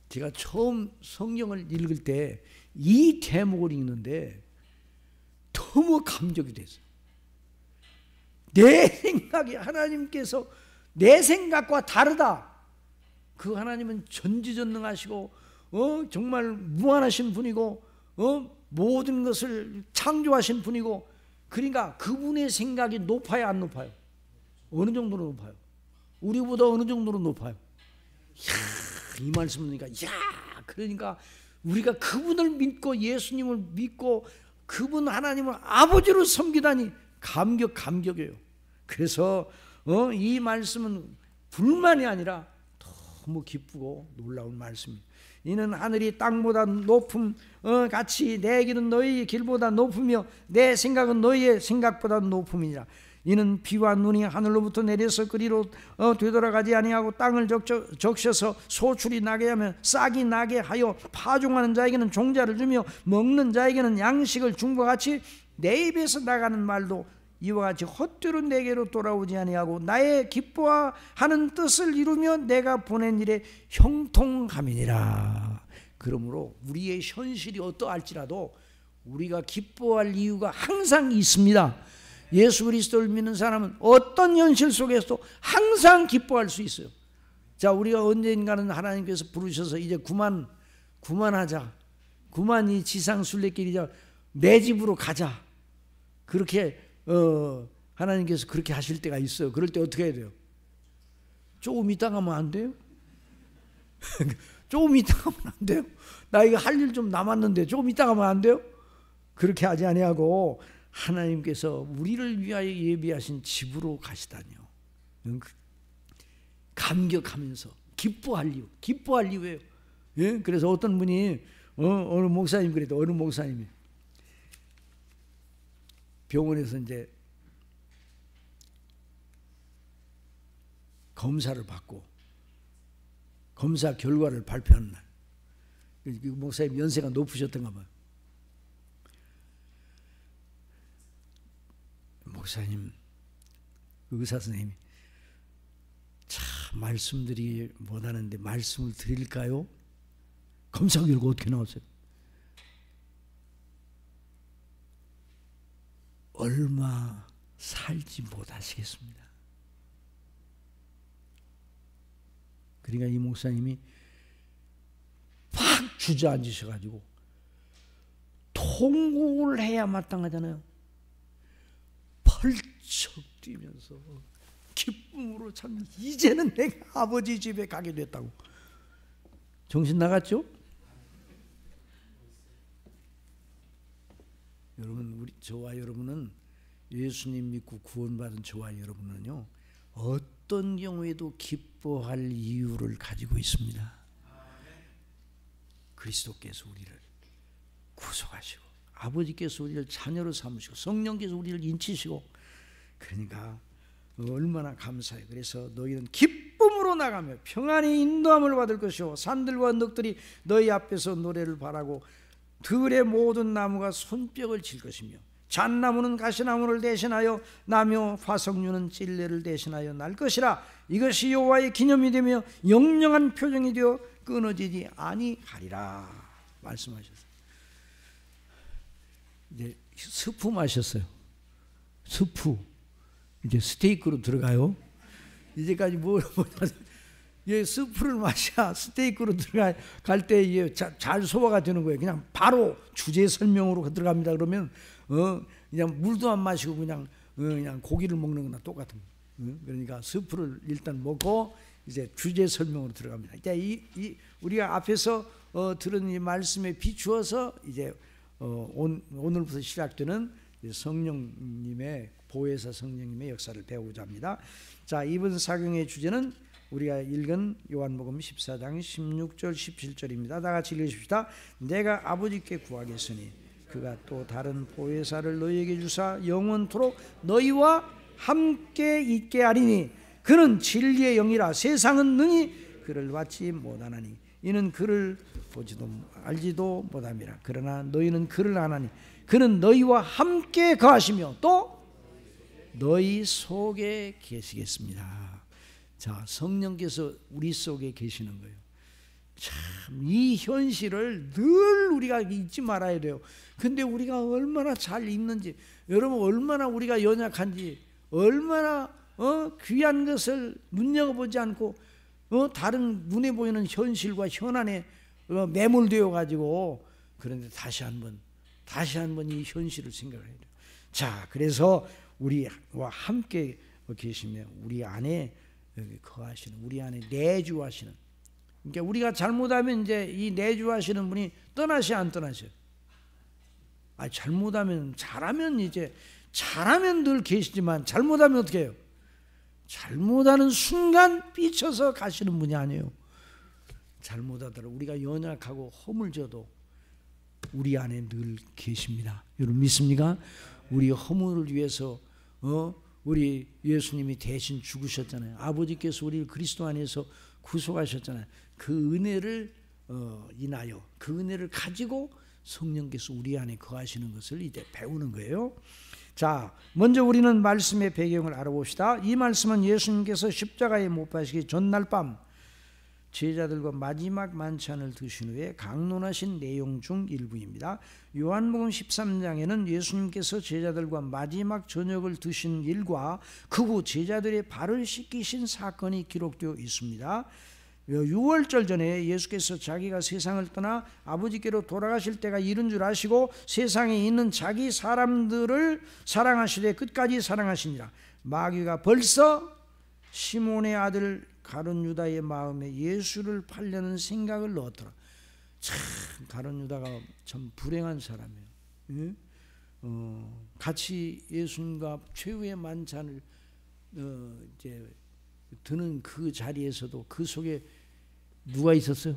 제가 처음 성경을 읽을 때 이 대목을 읽는데 너무 감격이 됐어요. 내 생각이 하나님께서 내 생각과 다르다. 그 하나님은 전지전능하시고 정말 무한하신 분이고 모든 것을 창조하신 분이고, 그러니까 그분의 생각이 높아요, 안 높아요? 어느 정도로 높아요? 우리보다 어느 정도로 높아요? 이야, 이 말씀을 들으니까, 그러니까 우리가 그분을 믿고 예수님을 믿고 그분 하나님을 아버지로 섬기다니 감격이에요. 그래서 이 말씀은 불만이 아니라 너무 기쁘고 놀라운 말씀입니다. 이는 하늘이 땅보다 높음 같이 내 길은 너희의 길보다 높으며 내 생각은 너희의 생각보다 높음이니라. 이는 비와 눈이 하늘로부터 내려서 그리로 되돌아가지 아니하고 땅을 적셔서 소출이 나게 하며 싹이 나게 하여 파종하는 자에게는 종자를 주며 먹는 자에게는 양식을 준 것 같이 내 입에서 나가는 말도 이와 같이 헛되로 내게로 돌아오지 아니하고 나의 기뻐하는 뜻을 이루며 내가 보낸 일에 형통함이니라. 그러므로 우리의 현실이 어떠할지라도 우리가 기뻐할 이유가 항상 있습니다. 예수 그리스도를 믿는 사람은 어떤 현실 속에서도 항상 기뻐할 수 있어요. 자, 우리가 언젠가는 하나님께서 부르셔서 이제 그만하자, 그만 이 지상 순례길이자 내 집으로 가자, 그렇게 하나님께서 그렇게 하실 때가 있어요. 그럴 때 어떻게 해야 돼요? 조금 이따가 하면 안 돼요? 조금 이따가 하면 안 돼요? 나 이거 할 일 좀 남았는데 조금 이따가 하면 안 돼요? 그렇게 하지 아니하고 하나님께서 우리를 위하여 예비하신 집으로 가시다니요. 감격하면서 기뻐할 이유예요. 예? 그래서 어떤 분이 어느 목사님 그래도 어느 목사님이 병원에서 이제 검사를 받고 검사 결과를 발표하는 날, 그 목사님 연세가 높으셨던가 봐요. 목사님, 의사 선생님이 참 말씀드리 못하는데 말씀을 드릴까요? 검사 결과 어떻게 나왔어요? 얼마 살지 못하시겠습니다. 그러니까 이 목사님이 팍 주저앉으셔가지고 통곡을 해야 마땅하잖아요. 펄쩍 뛰면서 기쁨으로 참 이제는 내가 아버지 집에 가게 됐다고. 정신 나갔죠? 여러분, 저와 여러분은 예수님 믿고 구원받은 저와 여러분은요, 어떤 경우에도 기뻐할 이유를 가지고 있습니다. 그리스도께서 우리를 구속하시고 아버지께서 우리를 자녀로 삼으시고 성령께서 우리를 인치시고, 그러니까 얼마나 감사해요. 그래서 너희는 기쁨으로 나가며 평안히 인도함을 받을 것이요 산들과 언덕들이 너희 앞에서 노래를 바라고 들의 모든 나무가 손뼉을 칠 것이며 잣나무는 가시나무를 대신하여 나며 화석류는 찔레를 대신하여 날 것이라. 이것이 여호와의 기념이 되며 영영한 표정이 되어 끊어지지 아니하리라 말씀하셨어요. 이제 스프 마셨어요. 스프. 이제 스테이크로 들어가요. 이제까지 예, 스프를 마셔 스테이크로 들어갈 때 이게 잘 소화가 되는 거예요. 그냥 바로 주제 설명으로 들어갑니다. 그러면 그냥 물도 안 마시고 그냥 고기를 먹는 거나 똑같은 거예요. 그러니까 스프를 일단 먹고 이제 주제 설명으로 들어갑니다. 이제 우리가 앞에서 들은 이 말씀에 비추어서 이제 오늘부터 시작되는 성령님의 보혜사 성령님의 역사를 배우고자 합니다. 자, 이번 사경의 주제는 우리가 읽은 요한복음 14장 16절 17절입니다. 다 같이 읽으십시다. 내가 아버지께 구하겠으니 그가 또 다른 보혜사를 너희에게 주사 영원토록 너희와 함께 있게 하리니 그는 진리의 영이라 세상은 능히 그를 받지 못하나니 이는 그를 보지도 알지도 못함이라. 그러나 너희는 그를 아나니 그는 너희와 함께 거하시며 또 너희 속에 계시겠습니다. 자, 성령께서 우리 속에 계시는 거예요. 참, 이 현실을 늘 우리가 잊지 말아야 돼요. 근데 우리가 얼마나 잘 읽는지, 여러분 얼마나 우리가 연약한지, 얼마나 귀한 것을 눈여겨보지 않고 다른 눈에 보이는 현실과 현안에 매몰되어 가지고, 그런데 다시 한번 이 현실을 생각해야 돼요. 자, 그래서 우리와 함께 계시며 우리 안에 거하시는, 우리 안에 내주하시는, 그러니까 우리가 잘못하면 이제 이 내주하시는 분이 떠나셔 안 떠나셔? 잘못하면, 잘하면 늘 계시지만 잘못하면 어떻게 해요? 잘못하는 순간 삐쳐서 가시는 분이 아니에요. 잘못하더라도 우리가 연약하고 허물져도 우리 안에 늘 계십니다. 여러분 믿습니까? 우리 허물을 위해서 우리 예수님이 대신 죽으셨잖아요. 아버지께서 우리를 그리스도 안에서 구속하셨잖아요. 그 은혜를 인하여, 그 은혜를 가지고 성령께서 우리 안에 거하시는 것을 이제 배우는 거예요. 자, 먼저 우리는 말씀의 배경을 알아봅시다. 이 말씀은 예수님께서 십자가에 못 박히기 전날 밤 제자들과 마지막 만찬을 드신 후에 강론하신 내용 중 일부입니다. 요한복음 13장에는 예수님께서 제자들과 마지막 저녁을 드신 일과 그 후 제자들의 발을 씻기신 사건이 기록되어 있습니다. 6월절 전에 예수께서 자기가 세상을 떠나 아버지께로 돌아가실 때가 이른 줄 아시고 세상에 있는 자기 사람들을 사랑하시되 끝까지 사랑하시니라. 마귀가 벌써 시몬의 아들 가룟 유다의 마음에 예수를 팔려는 생각을 넣었더라. 참, 가룟 유다가 참 불행한 사람이에요. 예? 같이 예수님과 최후의 만찬을 이제 드는 그 자리에서도 그 속에 누가 있었어요?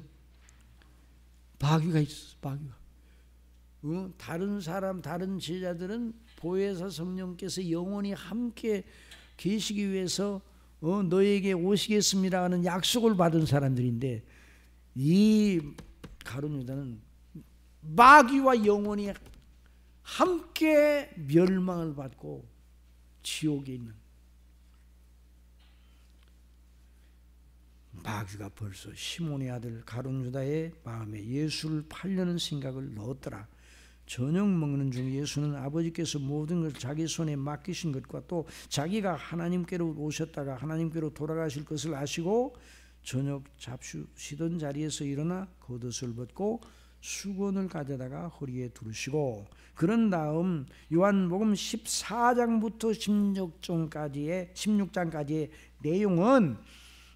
마귀가 있었어. 마귀가. 다른 제자들은 보혜사 성령께서 영원히 함께 계시기 위해서 너에게 오시겠습니다 하는 약속을 받은 사람들인데, 이 가룟 유다는 마귀와 영원히 함께 멸망을 받고 지옥에 있는, 마귀가 벌써 시몬의 아들 가룟 유다의 마음에 예수를 팔려는 생각을 넣었더라. 저녁 먹는 중 예수는 아버지께서 모든 것을 자기 손에 맡기신 것과 또 자기가 하나님께로 오셨다가 하나님께로 돌아가실 것을 아시고 저녁 잡수시던 자리에서 일어나 겉옷을 벗고 수건을 가져다가 허리에 두르시고, 그런 다음 요한복음 14장부터 16장까지의 내용은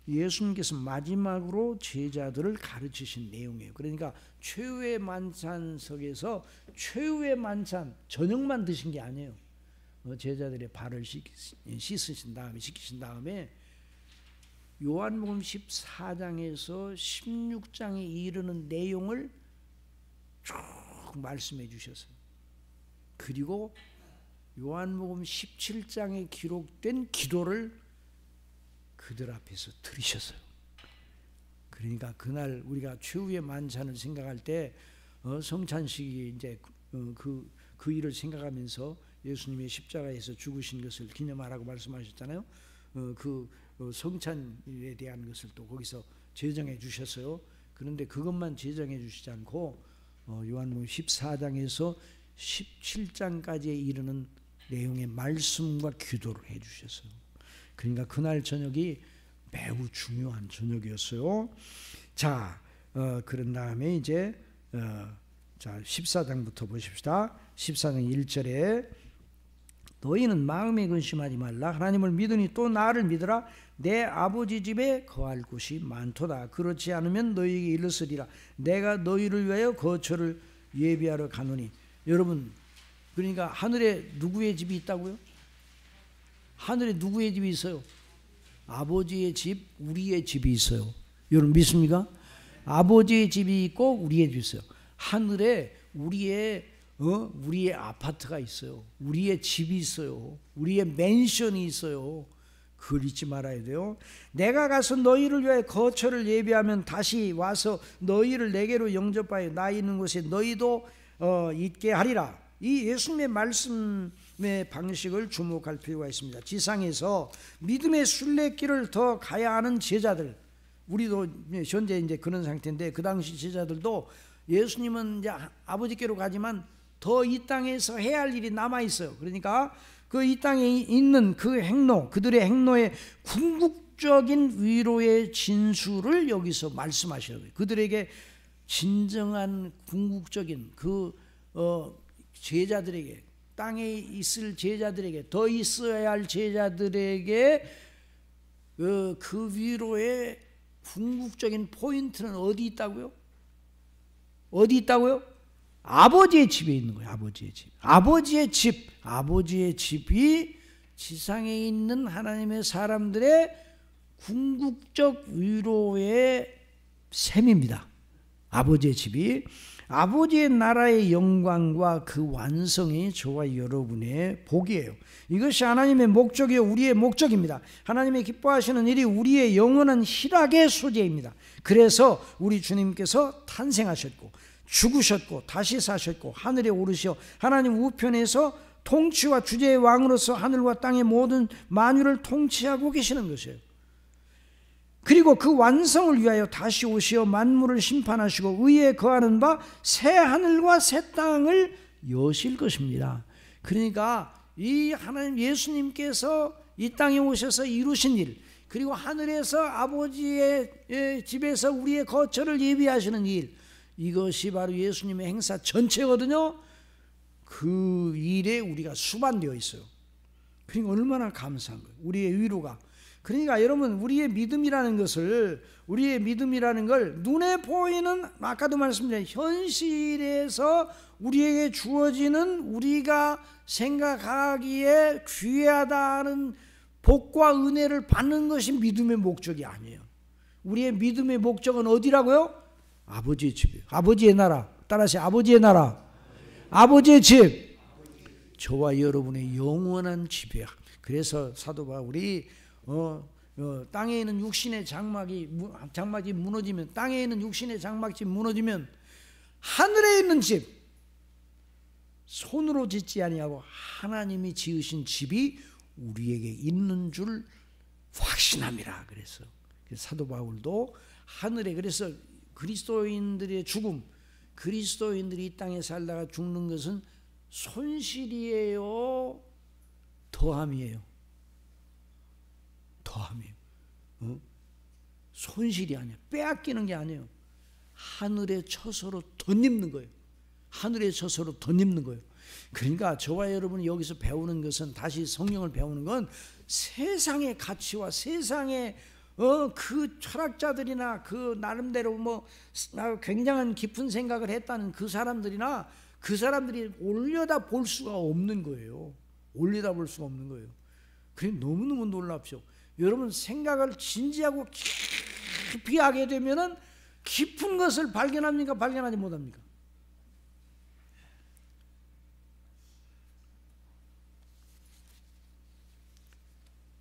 예수님께서 마지막으로 제자들을 가르치신 내용이에요. 그러니까 최후의 만찬석에서 최후의 만찬 저녁만 드신 게 아니에요. 제자들의 발을 씻으신 다음에 요한복음 14장에서 16장에 이르는 내용을 쭉 말씀해 주셨어요. 그리고 요한복음 17장에 기록된 기도를 그들 앞에서 들으셨어요. 그러니까 그날 우리가 최후의 만찬을 생각할 때 성찬식이 이제 그 일을 생각하면서 예수님의 십자가에서 죽으신 것을 기념하라고 말씀하셨잖아요. 그 성찬에 대한 것을 또 거기서 제정해 주셨어요. 그런데 그것만 제정해 주시지 않고 요한복음 14장에서 17장까지에 이르는 내용의 말씀과 기도를 해주셨어요. 그러니까 그날 저녁이 매우 중요한 저녁이었어요. 자, 그런 다음에 이제 자 14장부터 보십시다. 14장 1절에 너희는 마음에 근심하지 말라. 하나님을 믿으니 또 나를 믿으라. 내 아버지 집에 거할 곳이 많도다. 그렇지 않으면 너희에게 이르시리라. 내가 너희를 위하여 거처를 예비하러 가노니. 여러분, 그러니까 하늘에 누구의 집이 있다고요? 하늘에 누구의 집이 있어요? 아버지의 집, 우리의 집이 있어요. 여러분 믿습니까? 아버지의 집이 있고 우리의 집이 있어요. 하늘에 우리의 아파트가 있어요. 우리의 집이 있어요. 우리의 맨션이 있어요. 그걸 잊지 말아야 돼요. 내가 가서 너희를 위하여 거처를 예비하면 다시 와서 너희를 내게로 영접하여 나 있는 곳에 너희도 있게 하리라. 이 예수님의 말씀의 방식을 주목할 필요가 있습니다. 지상에서 믿음의 순례길을 더 가야 하는 제자들, 우리도 현재 이제 그런 상태인데 그 당시 제자들도 예수님은 이제 아버지께로 가지만 더 이 땅에서 해야 할 일이 남아 있어요. 그러니까 그 이 땅에 있는 그 행로, 그들의 행로의 궁극적인 위로의 진수를 여기서 말씀하시는 거예요. 그들에게 진정한 궁극적인 그 제자들에게, 땅에 있을 제자들에게, 더 있어야 할 제자들에게 그 위로의 궁극적인 포인트는 어디 있다고요? 어디 있다고요? 아버지의 집에 있는 거예요. 아버지의 집. 아버지의 집이 지상에 있는 하나님의 사람들의 궁극적 위로의 셈입니다. 아버지의 집이. 아버지의 나라의 영광과 그 완성이 저와 여러분의 복이에요. 이것이 하나님의 목적이요 우리의 목적입니다. 하나님의 기뻐하시는 일이 우리의 영원한 희락의 소재입니다. 그래서 우리 주님께서 탄생하셨고 죽으셨고 다시 사셨고 하늘에 오르셔 하나님 우편에서 통치와 주제의 왕으로서 하늘과 땅의 모든 만유를 통치하고 계시는 것이에요. 그리고 그 완성을 위하여 다시 오시어 만물을 심판하시고 의에 거하는 바 새 하늘과 새 땅을 여실 것입니다. 그러니까 이 하나님 예수님께서 이 땅에 오셔서 이루신 일, 그리고 하늘에서 아버지의 집에서 우리의 거처를 예비하시는 일, 이것이 바로 예수님의 행사 전체거든요. 그 일에 우리가 수반되어 있어요. 그러니까 얼마나 감사한 거예요. 우리의 위로가. 그러니까 여러분, 우리의 믿음이라는 걸 눈에 보이는, 아까도 말씀드린 현실에서 우리에게 주어지는 우리가 생각하기에 귀하다는 복과 은혜를 받는 것이 믿음의 목적이 아니에요. 우리의 믿음의 목적은 어디라고요? 아버지의 집이에요. 아버지의 나라. 따라하세요. 아버지의 나라. 아버지의 집. 저와 여러분의 영원한 집이야. 그래서 사도 바울이 땅에 있는 육신의 장막이 무너지면, 땅에 있는 육신의 장막이 무너지면 하늘에 있는 집, 손으로 짓지 아니하고 하나님이 지으신 집이 우리에게 있는 줄 확신함이라. 그래서 사도 바울도 하늘에, 그래서 그리스도인들의 죽음, 그리스도인들이 이 땅에 살다가 죽는 것은 손실이에요, 더함이에요? 더함이에요. 손실이 아니에요. 빼앗기는 게 아니에요. 하늘의 처소로 덧입는 거예요. 하늘의 처소로 덧입는 거예요. 그러니까 저와 여러분이 여기서 배우는 것은, 다시 성경을 배우는 건 세상의 가치와 세상의 그 철학자들이나 그 나름대로 굉장한 깊은 생각을 했다는 그 사람들이나 그 사람들이 올려다 볼 수가 없는 거예요. 올려다 볼 수가 없는 거예요. 그래 너무너무 놀랍죠. 여러분, 생각을 진지하고 깊이 하게 되면은 깊은 것을 발견합니까? 발견하지 못합니까?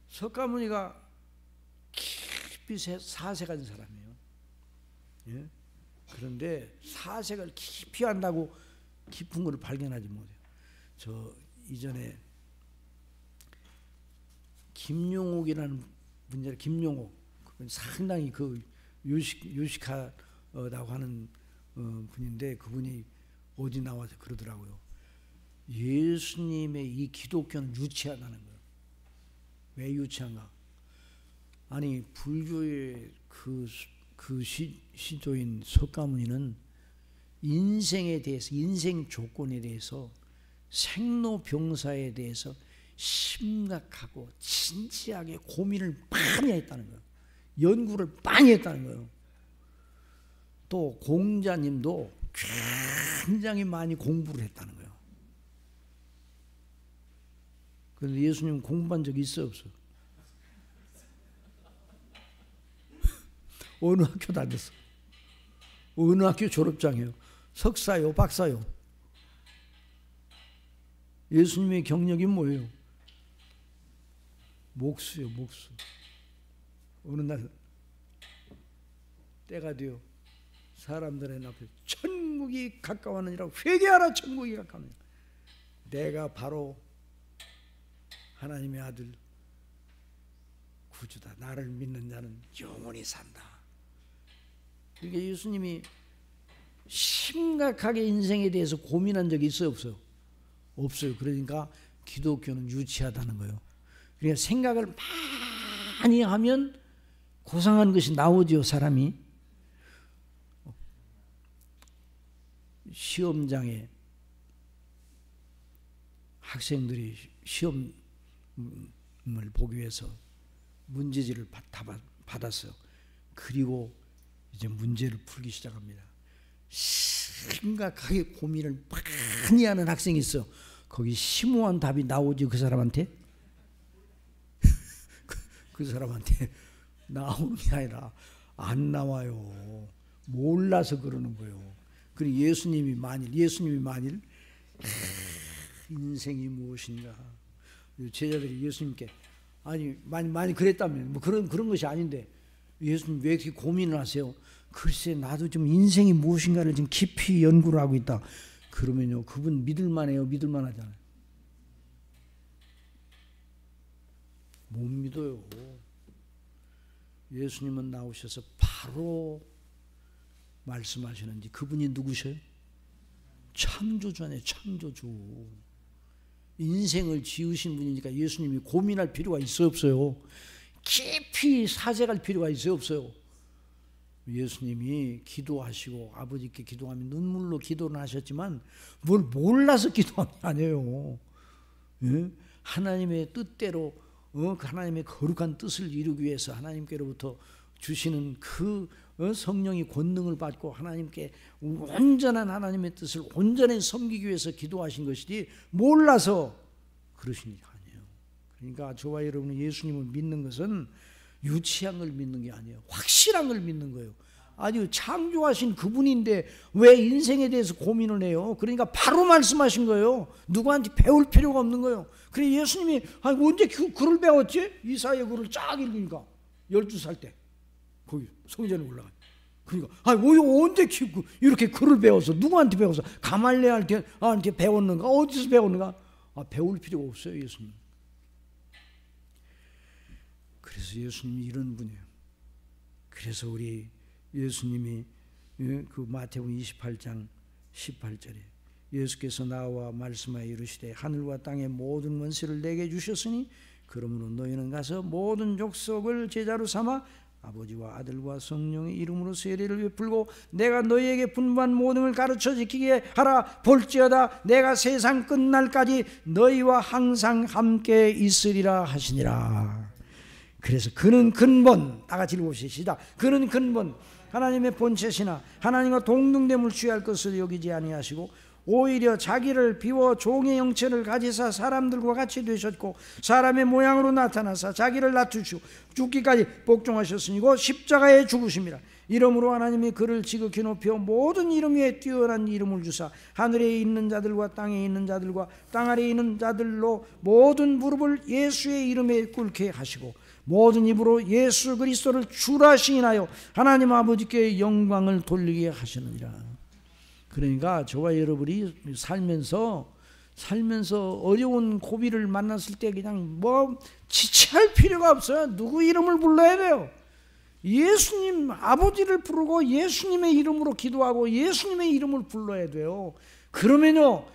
석가모니가 깊이 사색한 사람이에요. 예? 그런데 사색을 깊이 한다고 깊은 것을 발견하지 못해요. 저 이전에 김용옥이라는 분이, 김용옥, 상당히 그 요식하다고 하는 분인데, 그분이 어디 나와서 그러더라고요. 예수님의 이 기독교는 유치하다는 거예요. 왜 유치한가? 아니 불교의 그 시조인 석가모니는 인생에 대해서, 인생 조건에 대해서, 생로병사에 대해서 심각하고 진지하게 고민을 많이 했다는 거예요. 연구를 많이 했다는 거예요. 또 공자님도 굉장히 많이 공부를 했다는 거예요. 그런데 예수님 공부한 적이 있어 없어? 어느 학교 다녔어? 어느 학교 졸업장이에요? 석사요, 박사요? 예수님의 경력이 뭐예요? 목수요, 목수. 어느 날 때가 되어 사람들의 앞에 천국이 가까웠느니라, 회개하라, 천국이 가까웠느니라. 내가 바로 하나님의 아들 구주다. 나를 믿는 자는 영원히 산다. 그러니까 예수님이 심각하게 인생에 대해서 고민한 적이 있어요, 없어요? 없어요. 그러니까 기독교는 유치하다는 거예요. 그러니까 생각을 많이 하면 고상한 것이 나오죠, 사람이. 시험장에 학생들이 시험을 보기 위해서 문제지를 받았어요. 그리고 이제 문제를 풀기 시작합니다. 심각하게 고민을 많이 하는 학생이 있어요. 거기 심오한 답이 나오지, 그 사람한테? 그 사람한테 나오는 게 아니라 안 나와요. 몰라서 그러는 거예요. 그리고 예수님이 만일 인생이 무엇인가, 제자들이 예수님께 아니 많이 그랬다면 뭐 그런 것이 아닌데 예수님 왜 이렇게 고민을 하세요? 글쎄 나도 좀 인생이 무엇인가를 좀 깊이 연구를 하고 있다. 그러면요, 그분 믿을만해요, 믿을만하잖아요? 못 믿어요. 예수님은 나오셔서 바로 말씀하시는지, 그분이 누구셔요? 창조주네, 창조주. 인생을 지으신 분이니까 예수님이 고민할 필요가 있어요, 없어요? 깊이 사색할 필요가 있어요, 없어요? 예수님이 기도하시고 아버지께 기도하면 눈물로 기도를 하셨지만 뭘 몰라서 기도한 게 아니에요. 예? 하나님의 뜻대로 하나님의 거룩한 뜻을 이루기 위해서 하나님께로부터 주시는 그 성령의 권능을 받고 하나님께 온전한 하나님의 뜻을 온전히 섬기기 위해서 기도하신 것이지 몰라서 그러신 게 아니에요. 그러니까 저와 여러분은 예수님을 믿는 것은 유치한 걸 믿는 게 아니에요. 확실한 걸 믿는 거예요. 아주 창조하신 그분인데 왜 인생에 대해서 고민을 해요? 그러니까 바로 말씀하신 거예요. 누구한테 배울 필요가 없는 거예요. 그래 예수님이 언제 글을 배웠지? 이사야 글을 쫙 읽으니까 12살 때 거기 성전에 올라가. 그러니까 언제 이렇게 글을 배워서 누구한테 배워서 가말리엘한테 배웠는가? 어디서 배웠는가? 배울 필요가 없어요, 예수님. 그래서 예수님이 이런 분이에요. 그래서 우리 예수님이 그 마태복음 28장 18절에 예수께서 나와 말씀하여 이르시되 하늘과 땅의 모든 권세를 내게 주셨으니 그러므로 너희는 가서 모든 족속을 제자로 삼아 아버지와 아들과 성령의 이름으로 세례를 베풀고 내가 너희에게 분부한 모든 걸 가르쳐 지키게 하라. 볼지어다 내가 세상 끝날까지 너희와 항상 함께 있으리라 하시니라. 그래서 그는 근본, 다 같이 읽어보시다. 그는 근본, 하나님의 본체시나 하나님과 동등됨을 취할 것을 여기지 아니하시고 오히려 자기를 비워 종의 형체를 가지사 사람들과 같이 되셨고 사람의 모양으로 나타나사 자기를 낮추시고 죽기까지 복종하셨으니 곧 십자가에 죽으심이라. 이러므로 하나님이 그를 지극히 높여 모든 이름 위에 뛰어난 이름을 주사 하늘에 있는 자들과 땅에 있는 자들과 땅 아래에 있는 자들로 모든 무릎을 예수의 이름에 꿇게 하시고 모든 입으로 예수 그리스도를 주라 시인하여 하나님 아버지께 영광을 돌리게 하시느니라. 그러니까 저와 여러분이 살면서 어려운 고비를 만났을 때 그냥 지체할 필요가 없어요. 누구 이름을 불러야 돼요? 예수님 아버지를 부르고 예수님의 이름으로 기도하고 예수님의 이름을 불러야 돼요. 그러면요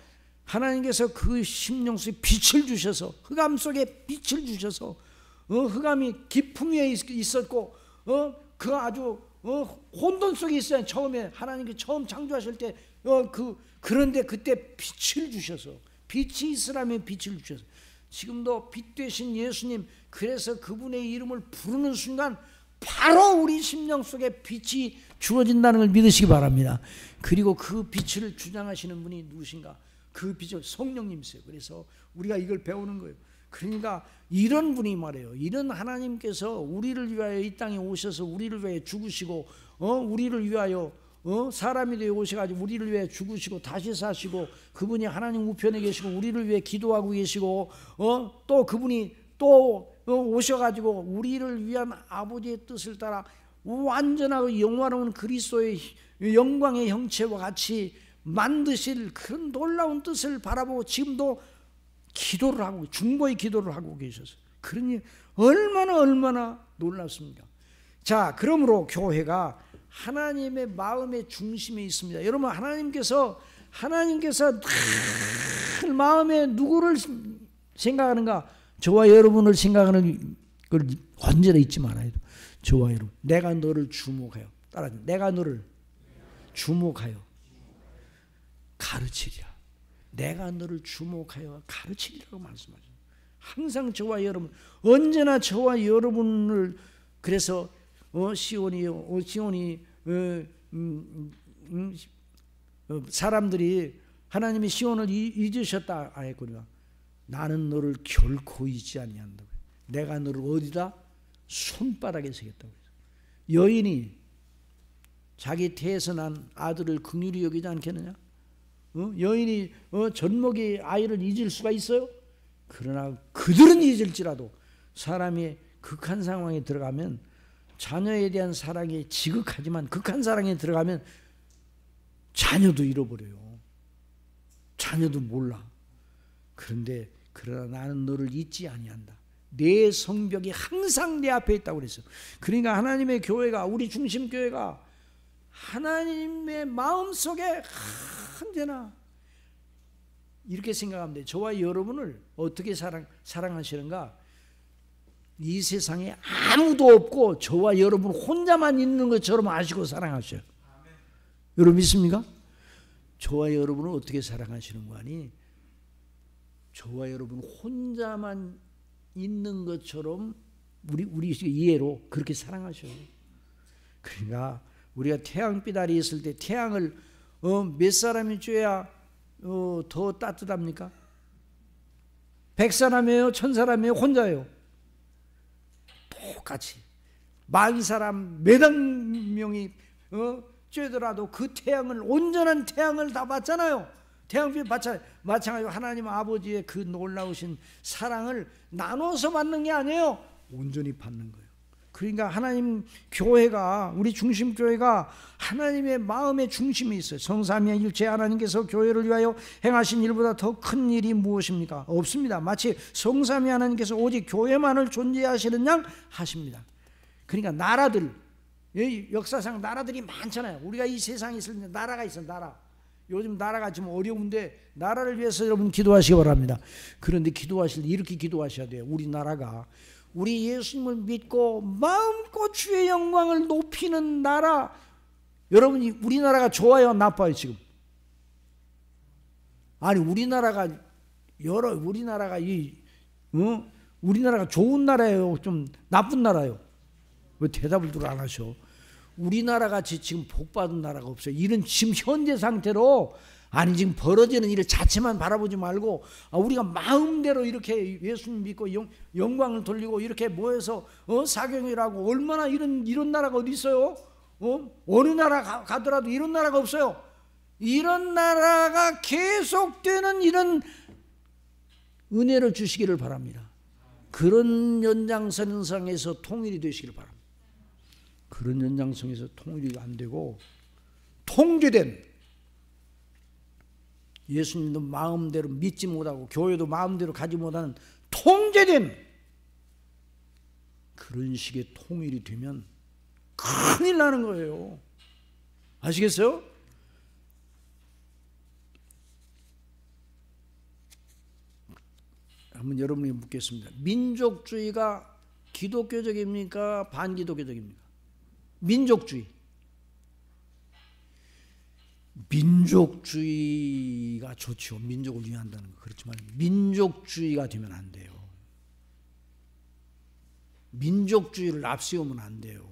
하나님께서 그 심령 속에 빛을 주셔서, 흑암 속에 빛을 주셔서, 흑암이 깊음 위에 있었고, 그 아주 혼돈 속에 있어요. 처음에 하나님께 처음 창조하실 때, 그런데 그때 빛을 주셔서, 빛이 있으라면 빛을 주셔서, 지금도 빛 되신 예수님, 그래서 그분의 이름을 부르는 순간 바로 우리 심령 속에 빛이 주어진다는 걸 믿으시기 바랍니다. 그리고 그 빛을 주장하시는 분이 누구신가? 그 빛은 성령님이세요. 그래서 우리가 이걸 배우는 거예요. 그러니까 이런 분이 말이에요. 이런 하나님께서 우리를 위하여 이 땅에 오셔서 우리를 위하여 죽으시고, 우리를 위하여 사람이 되어 오셔가지고 우리를 위해 죽으시고 다시 사시고, 그분이 하나님 우편에 계시고 우리를 위해 기도하고 계시고, 또 그분이 또 오셔가지고 우리를 위한 아버지의 뜻을 따라 완전하고 영화로운 그리스도의 영광의 형체와 같이 만드실 그런 놀라운 뜻을 바라보고 지금도 기도를 하고, 중보의 기도를 하고 계셔서, 그러니 얼마나 놀랍습니까? 자, 그러므로 교회가 하나님의 마음의 중심에 있습니다. 여러분, 하나님께서 늘 마음에 누구를 생각하는가? 저와 여러분을 생각하는 걸 언제나 잊지 말아야 돼요. 저와 여러분, 내가 너를 주목하여, 따라하죠. 내가 너를 주목하여 가르치리라. 내가 너를 주목하여 가르치리라고 말씀하죠. 항상 저와 여러분, 언제나 저와 여러분을, 그래서 시온이 사람들이 하나님이 시온을 잊으셨다 했거든요. 나는 너를 결코 잊지 아니한다고. 내가 너를 어디다? 손바닥에 새겼다고. 여인이 자기 태에서 난 아들을 긍휼히 여기지 않겠느냐? 여인이 젖먹이 아이를 잊을 수가 있어요? 그러나 그들은 잊을지라도 사람이 극한 상황에 들어가면, 자녀에 대한 사랑이 지극하지만 극한 사랑에 들어가면 자녀도 잃어버려요. 자녀도 몰라. 그러나 나는 너를 잊지 아니한다. 내 성벽이 항상 내 앞에 있다고 그랬어요. 그러니까 하나님의 교회가, 우리 중심 교회가 하나님의 마음속에 언제나 이렇게 생각하면 돼요. 저와 여러분을 어떻게 사랑하시는가? 이 세상에 아무도 없고 저와 여러분 혼자만 있는 것처럼 아시고 사랑하셔요. 여러분 믿습니까? 저와 여러분을 어떻게 사랑하시는 거 아니? 저와 여러분 혼자만 있는 것처럼 우리 이해로 그렇게 사랑하셔요. 그러니까 우리가 태양빛 아래 있을 때 태양을 몇 사람이 쬐야 더 따뜻합니까? 100사람이에요? 1000사람이에요? 혼자예요? 똑같이 만 사람 몇억 명이 쬐더라도 그 태양을, 온전한 태양을 다 받잖아요. 태양빛 마찬가지로 하나님 아버지의 그 놀라우신 사랑을 나눠서 받는 게 아니에요. 온전히 받는 거예요. 그러니까 하나님 교회가, 우리 중심 교회가 하나님의 마음의 중심에 있어요. 성삼위 일체 하나님께서 교회를 위하여 행하신 일보다 더 큰 일이 무엇입니까? 없습니다. 마치 성삼위 하나님께서 오직 교회만을 존재하시는 양 하십니다. 그러니까 나라들, 역사상 나라들이 많잖아요. 우리가 이 세상에 있을 때 나라가 있어. 나라. 요즘 나라가 좀 어려운데 나라를 위해서 여러분 기도하시기 바랍니다. 그런데 기도하실 때 이렇게 기도하셔야 돼요. 우리 나라가, 우리 예수님을 믿고 마음껏 주의 영광을 높이는 나라. 여러분이 우리나라가 좋아요, 나빠요 지금? 아니 우리나라가 우리나라가 좋은 나라예요, 좀 나쁜 나라예요? 왜 대답을 안 하셔? 우리나라같이 지금 복받은 나라가 없어요. 이런 지금 현재 상태로, 아니 지금 벌어지는 일 자체만 바라보지 말고 우리가 마음대로 이렇게 예수님 믿고 영광을 돌리고 이렇게 모여서 사경을 하고, 얼마나 이런 나라가 어디 있어요? 어느 나라 가더라도 이런 나라가 없어요. 이런 나라가 계속되는 이런 은혜를 주시기를 바랍니다. 그런 연장선상에서 통일이 되시기를 바랍니다. 그런 연장선에서 통일이 안 되고 통제된, 예수님도 마음대로 믿지 못하고 교회도 마음대로 가지 못하는 통제된 그런 식의 통일이 되면 큰일 나는 거예요. 아시겠어요? 한번 여러분에게 묻겠습니다. 민족주의가 기독교적입니까? 반기독교적입니까? 민족주의. 민족주의가 좋죠. 민족을 위한다는 거. 그렇지만 민족주의가 되면 안 돼요. 민족주의를 앞세우면 안 돼요.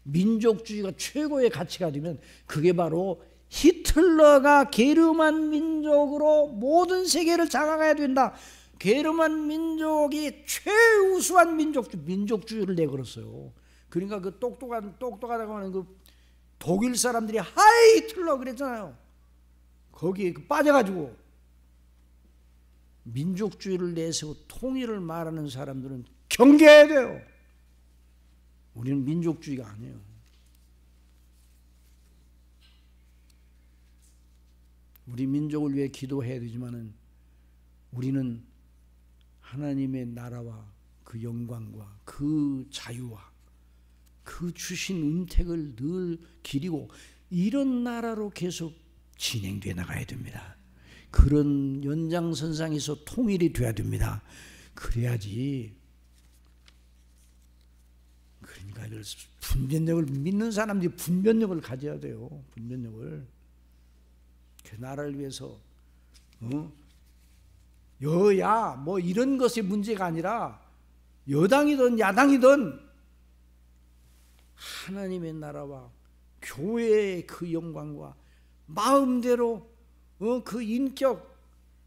민족주의가 최고의 가치가 되면 그게 바로 히틀러가 게르만 민족으로 모든 세계를 장악해야 된다. 게르만 민족이 최우수한 민족주의를 내걸었어요. 그러니까 그 똑똑하다고 하는 그 독일 사람들이 하이 히틀러 그랬잖아요. 거기에 빠져가지고 민족주의를 내세워 통일을 말하는 사람들은 경계해야 돼요. 우리는 민족주의가 아니에요. 우리 민족을 위해 기도해야 되지만은 우리는 하나님의 나라와 그 영광과 그 자유와 그 주신 은택을 늘 기리고 이런 나라로 계속 진행되어 나가야 됩니다. 그런 연장선상에서 통일이 돼야 됩니다. 그래야지. 그러니까 분별력을 믿는 사람들이 분별력을 가져야 돼요. 분별력을. 그 나라를 위해서 여야 뭐 이런 것이 문제가 아니라 여당이든 야당이든 하나님의 나라와 교회의 그 영광과 마음대로 그 인격,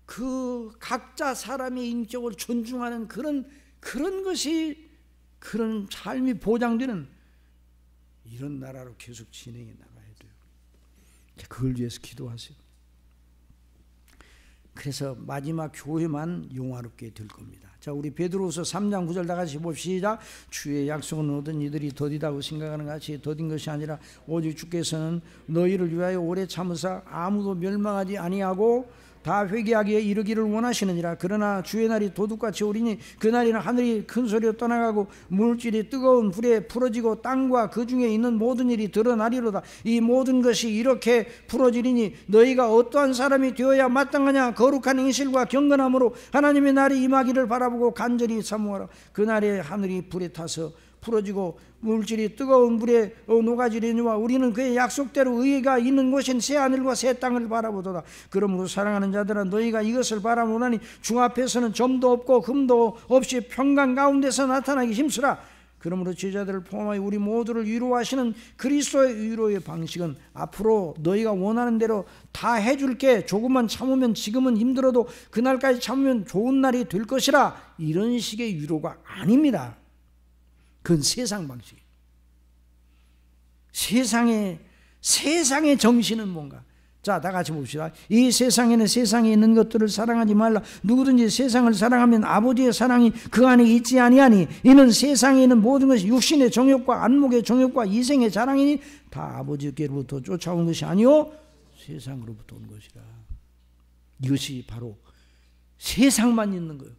그 각자 사람의 인격을 존중하는 그런 것이 그런 삶이 보장되는 이런 나라로 계속 진행해 나가야 돼요. 그걸 위해서 기도하세요. 그래서 마지막 교회만 영화롭게 될 겁니다. 자, 우리 베드로후서 3장 9절 다 같이 봅시다. 주의 약속은 얻은 이들이 더디다고 생각하는 같이 더딘 것이 아니라 오직 주께서는 너희를 위하여 오래 참으사 아무도 멸망하지 아니하고 다 회개하기에 이르기를 원하시느니라. 그러나 주의 날이 도둑같이 오리니 그날에는 하늘이 큰 소리로 떠나가고 물질이 뜨거운 불에 풀어지고 땅과 그 중에 있는 모든 일이 드러나리로다. 이 모든 것이 이렇게 풀어지리니 너희가 어떠한 사람이 되어야 마땅하냐. 거룩한 행실과 경건함으로 하나님의 날이 임하기를 바라보고 간절히 사모하라. 그날에 하늘이 불에 타서 풀어지고 물질이 뜨거운 불에 녹아지려니와 우리는 그의 약속대로 의가 있는 곳인 새 하늘과 새 땅을 바라보도다. 그러므로 사랑하는 자들아 너희가 이것을 바라보나니 주 앞에서는 점도 없고 흠도 없이 평강 가운데서 나타나기 힘쓰라. 그러므로 제자들을 포함하여 우리 모두를 위로하시는 그리스도의 위로의 방식은 앞으로 너희가 원하는 대로 다 해줄게. 조금만 참으면 지금은 힘들어도 그날까지 참으면 좋은 날이 될 것이라. 이런 식의 위로가 아닙니다. 그건 세상 방식이에요. 세상의 정신은 뭔가? 자, 다 같이 봅시다. 이 세상에는 세상에 있는 것들을 사랑하지 말라. 누구든지 세상을 사랑하면 아버지의 사랑이 그 안에 있지 아니하니 이는 세상에 있는 모든 것이 육신의 정욕과 안목의 정욕과 이생의 자랑이니 다 아버지께로부터 쫓아온 것이 아니요 세상으로부터 온 것이라. 이것이 바로 세상만 있는 거예요.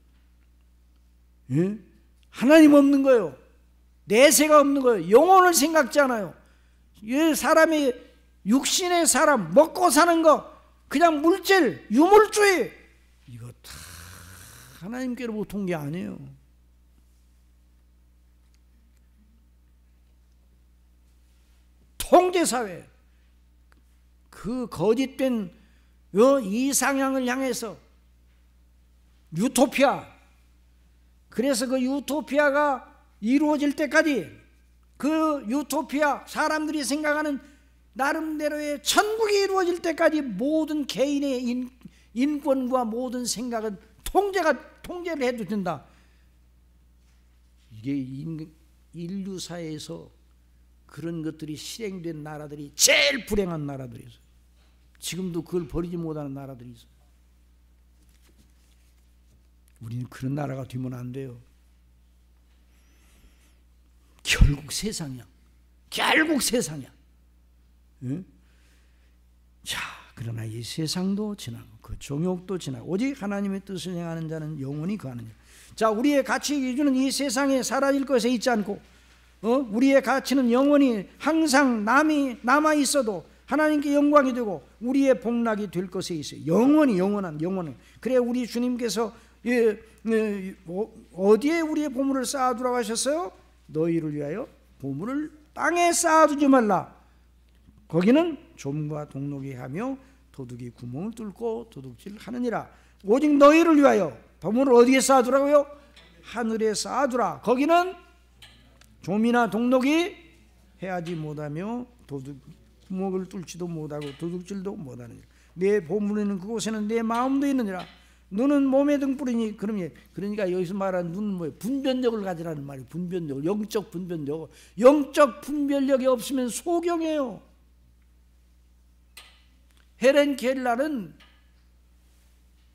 예? 하나님 없는 거예요. 내세가 없는 거예요. 영혼을 생각지 않아요. 이 사람이 육신의 사람 먹고 사는 거 그냥 물질 유물주의 이거 다 하나님께로부터 온 게 아니에요. 통제사회 그 거짓된 이상향을 향해서 유토피아. 그래서 그 유토피아가 이루어질 때까지 그 유토피아 사람들이 생각하는 나름대로의 천국이 이루어질 때까지 모든 개인의 인권과 모든 생각은 통제를 해도 된다. 이게 인류사에서 그런 것들이 실행된 나라들이 제일 불행한 나라들이 있어요. 지금도 그걸 버리지 못하는 나라들이 있어요. 우리는 그런 나라가 되면 안 돼요. 결국 세상이야. 응? 자, 그러나 이 세상도 지나고 그 정욕도 지나고 오직 하나님의 뜻을 행하는 자는 영원히 거하느니라. 자, 우리의 가치 기준은 이 세상에 사라질 것에 있지 않고 우리의 가치는 영원히 항상 남아 있어도 하나님께 영광이 되고 우리의 복락이 될 것에 있어요. 영원히 영원한 영원히. 그래 우리 주님께서 어디에 우리의 보물을 쌓아두라고 하셨어요? 너희를 위하여 보물을 땅에 쌓아두지 말라. 거기는 좀과 동록이 하며 도둑이 구멍을 뚫고 도둑질하느니라. 오직 너희를 위하여 보물을 어디에 쌓아두라고요? 하늘에 쌓아두라. 거기는 좀이나 동록이 해하지 못하며 구멍을 뚫지도 못하고 도둑질도 못하느니라. 내 보물에는 그곳에는 내 마음도 있느니라. 눈은 몸의 등불이니. 그러니까 여기서 말하는 눈은 뭐예요? 분별력을 가지라는 말이에요. 분별력, 영적 분별력. 영적 분별력이 없으면 소경이에요. 헬렌 켈러는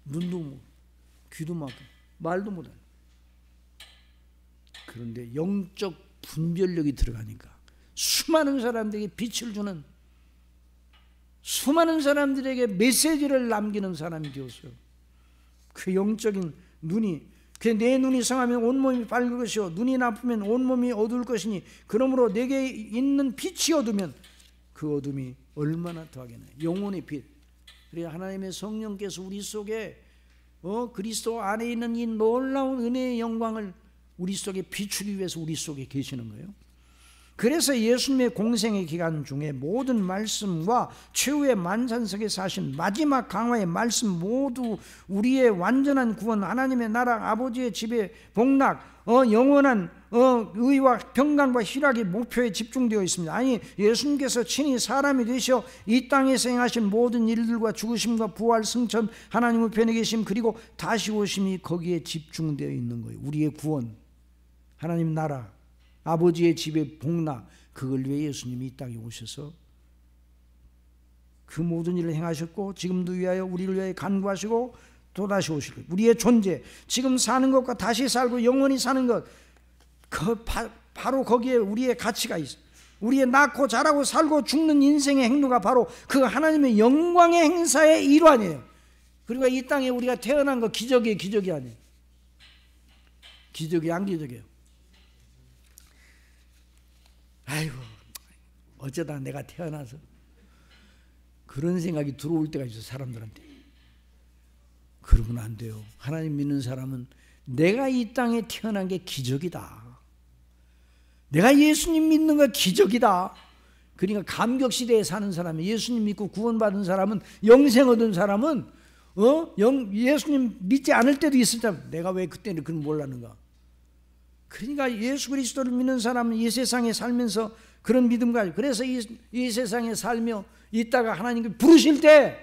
눈도 못, 귀도 막혀, 말도 못해. 그런데 영적 분별력이 들어가니까 수많은 사람들에게 빛을 주는, 수많은 사람들에게 메시지를 남기는 사람이 되었어요. 그 영적인 눈이, 내 눈이 상하면 온몸이 밝을 것이요 눈이 나쁘면 온몸이 어두울 것이니 그러므로 내게 있는 빛이 어두면 그 어둠이 얼마나 더하겠나요. 영혼의 빛. 그래야 하나님의 성령께서 우리 속에 그리스도 안에 있는 이 놀라운 은혜의 영광을 우리 속에 비추기 위해서 우리 속에 계시는 거예요. 그래서 예수님의 공생의 기간 중에 모든 말씀과 최후의 만찬석에서 하신 마지막 강화의 말씀 모두 우리의 완전한 구원, 하나님의 나라, 아버지의 집의 복락, 영원한 의와 평강과 희락의 목표에 집중되어 있습니다. 아니, 예수님께서 친히 사람이 되셔 이 땅에서 행하신 모든 일들과 죽으심과 부활, 승천, 하나님 우편에 계심, 그리고 다시 오심이 거기에 집중되어 있는 거예요. 우리의 구원, 하나님 나라, 아버지의 집의 복락, 그걸 위해 예수님이 이 땅에 오셔서 그 모든 일을 행하셨고 지금도 위하여 우리를 위하여 간구하시고 또다시 오실 거예요. 우리의 존재, 지금 사는 것과 다시 살고 영원히 사는 것, 바로 거기에 우리의 가치가 있어요. 우리의 낳고 자라고 살고 죽는 인생의 행로가 바로 그 하나님의 영광의 행사의 일환이에요. 그리고 이 땅에 우리가 태어난 거 기적이 아니에요. 기적이 안 기적이에요. 아이고, 어쩌다 내가 태어나서 그런 생각이 들어올 때가 있어요. 사람들한테. 그러면 안 돼요. 하나님 믿는 사람은 내가 이 땅에 태어난 게 기적이다. 내가 예수님 믿는 거 기적이다. 그러니까 감격시대에 사는 사람이, 예수님 믿고 구원받은 사람은, 영생 얻은 사람은 예수님 믿지 않을 때도 있을 때 내가 왜 그때는 그걸 몰랐는가. 그러니까 예수 그리스도를 믿는 사람은 이 세상에 살면서 그런 믿음 가지고, 그래서 이 세상에 살며 있다가 하나님께 부르실 때,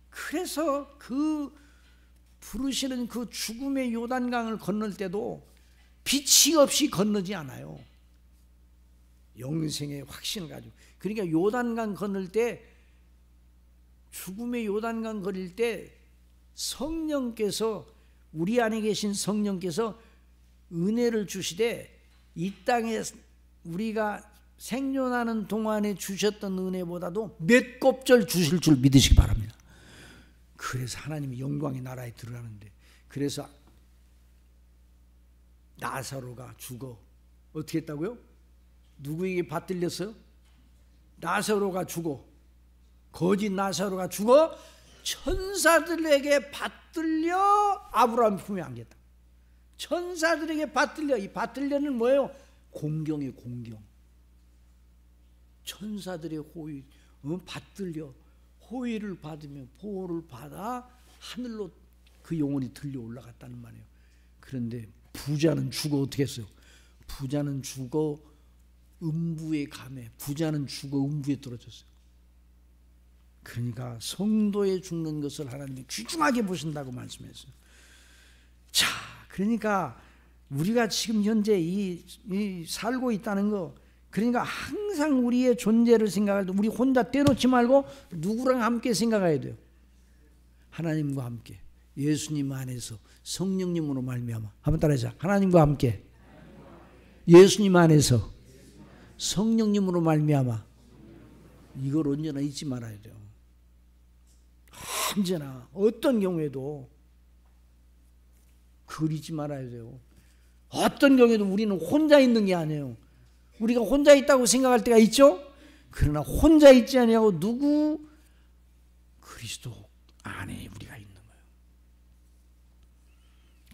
그래서 그 부르시는 그 죽음의 요단강을 건널 때도 빛이 없이 건너지 않아요. 영생의 확신을 가지고. 그러니까 요단강 건널 때, 죽음의 요단강 건널 때 성령께서, 우리 안에 계신 성령께서 은혜를 주시되 이 땅에 우리가 생존하는 동안에 주셨던 은혜보다도 몇 곱절 주실 줄 믿으시기 바랍니다. 그래서 하나님이 영광의 나라에 들어가는데, 그래서 나사로가 죽어. 어떻게 했다고요? 누구에게 받들렸어요? 나사로가 죽어. 거짓 나사로가 죽어 천사들에게 받들려 아브라함 품에 안겼다. 천사들에게 받들려. 이 받들려는 뭐예요? 공경이에요. 공경. 천사들의 호의, 받들려 호의를 받으며 보호를 받아 하늘로 그 영혼이 들려 올라갔다는 말이에요. 그런데 부자는 죽어 어떻게 했어요? 부자는 죽어 음부에 감해. 부자는 죽어 음부에 떨어졌어요. 그러니까 성도의 죽는 것을 하나님이 귀중하게 보신다고 말씀했어요. 자, 그러니까 우리가 지금 현재 이 살고 있다는 거, 그러니까 항상 우리의 존재를 생각할 때 우리 혼자 떼놓지 말고 누구랑 함께 생각해야 돼요. 하나님과 함께, 예수님 안에서 성령님으로 말미암아. 한번 따라하자. 하나님과 함께, 예수님 안에서 성령님으로 말미암아. 이걸 언제나 잊지 말아야 돼요. 언제나 어떤 경우에도 그걸 잊지 말아야 돼요. 어떤 경우에도 우리는 혼자 있는 게 아니에요. 우리가 혼자 있다고 생각할 때가 있죠. 그러나 혼자 있지 아니하고 누구? 그리스도 안에 우리가 있는 거예요.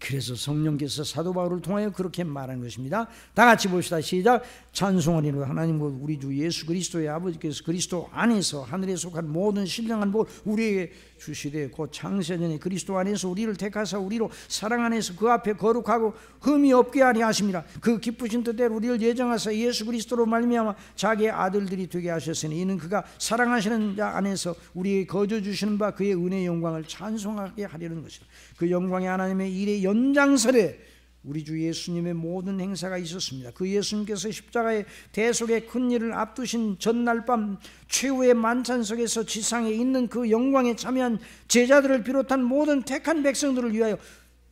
그래서 성령께서 사도 바울을 통하여 그렇게 말한 것입니다. 다 같이 봅시다. 시작. 찬송하리로다 하나님 곧 우리 주 예수 그리스도의 아버지께서 그리스도 안에서 하늘에 속한 모든 신령한 복 우리에게 주시되 곧 창세전에 그리스도 안에서 우리를 택하사 우리로 사랑 안에서 그 앞에 거룩하고 흠이 없게 하리 하심이라. 그 기쁘신 뜻대로 우리를 예정하사 예수 그리스도로 말미암아 자기의 아들들이 되게 하셨으니 이는 그가 사랑하시는 자 안에서 우리에게 거저 주시는 바 그의 은혜의 영광을 찬송하게 하려는 것이다. 그 영광의 하나님의 일의 연장설에 우리 주 예수님의 모든 행사가 있었습니다. 그 예수님께서 십자가의 대속의 큰 일을 앞두신 전날 밤 최후의 만찬석에서 지상에 있는 그 영광에 참여한 제자들을 비롯한 모든 택한 백성들을 위하여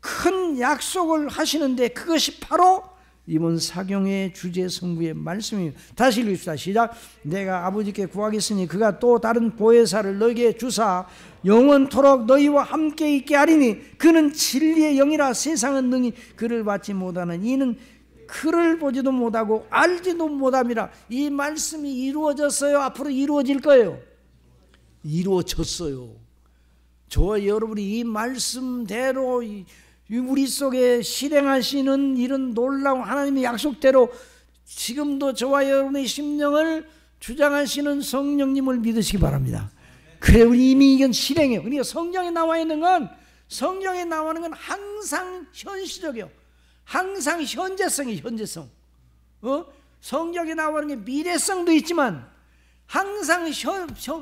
큰 약속을 하시는데 그것이 바로 이번 사경의 주제 성구의 말씀입니다. 다시 읽읍시다. 시작. 내가 아버지께 구하겠으니 그가 또 다른 보혜사를 너희에게 주사 영원토록 너희와 함께 있게 하리니 그는 진리의 영이라. 세상은 능히 그를 받지 못하는 이는 그를 보지도 못하고 알지도 못함이라. 이 말씀이 이루어졌어요? 앞으로 이루어질 거예요? 이루어졌어요. 저와 여러분이 이 말씀대로 우리 속에 실행하시는 이런 놀라운 하나님의 약속대로 지금도 저와 여러분의 심령을 주장하시는 성령님을 믿으시기 바랍니다. 그래, 우리 이미 이건 실행이에요. 그러니까 성경에 나와 있는 건, 성경에 나오는 건 항상 현시적이에요. 항상 현재성이에요. 현재성. 성경에 나오는 게 미래성도 있지만 항상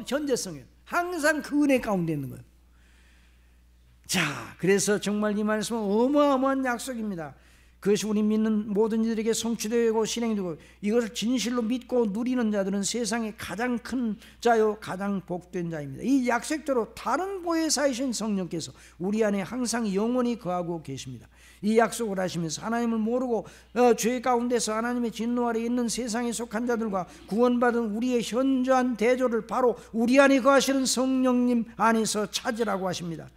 현재성이에요. 항상 그 은혜 가운데 있는 거예요. 자, 그래서 정말 이 말씀은 어마어마한 약속입니다. 그것이 우리 믿는 모든 이들에게 성취되고 실행되고 이것을 진실로 믿고 누리는 자들은 세상에 가장 큰 자요 가장 복된 자입니다. 이 약속대로 다른 보혜사이신 성령께서 우리 안에 항상 영원히 거하고 계십니다. 이 약속을 하시면서 하나님을 모르고 죄 가운데서 하나님의 진노 아래 있는 세상에 속한 자들과 구원받은 우리의 현저한 대조를 바로 우리 안에 거하시는 성령님 안에서 찾으라고 하십니다.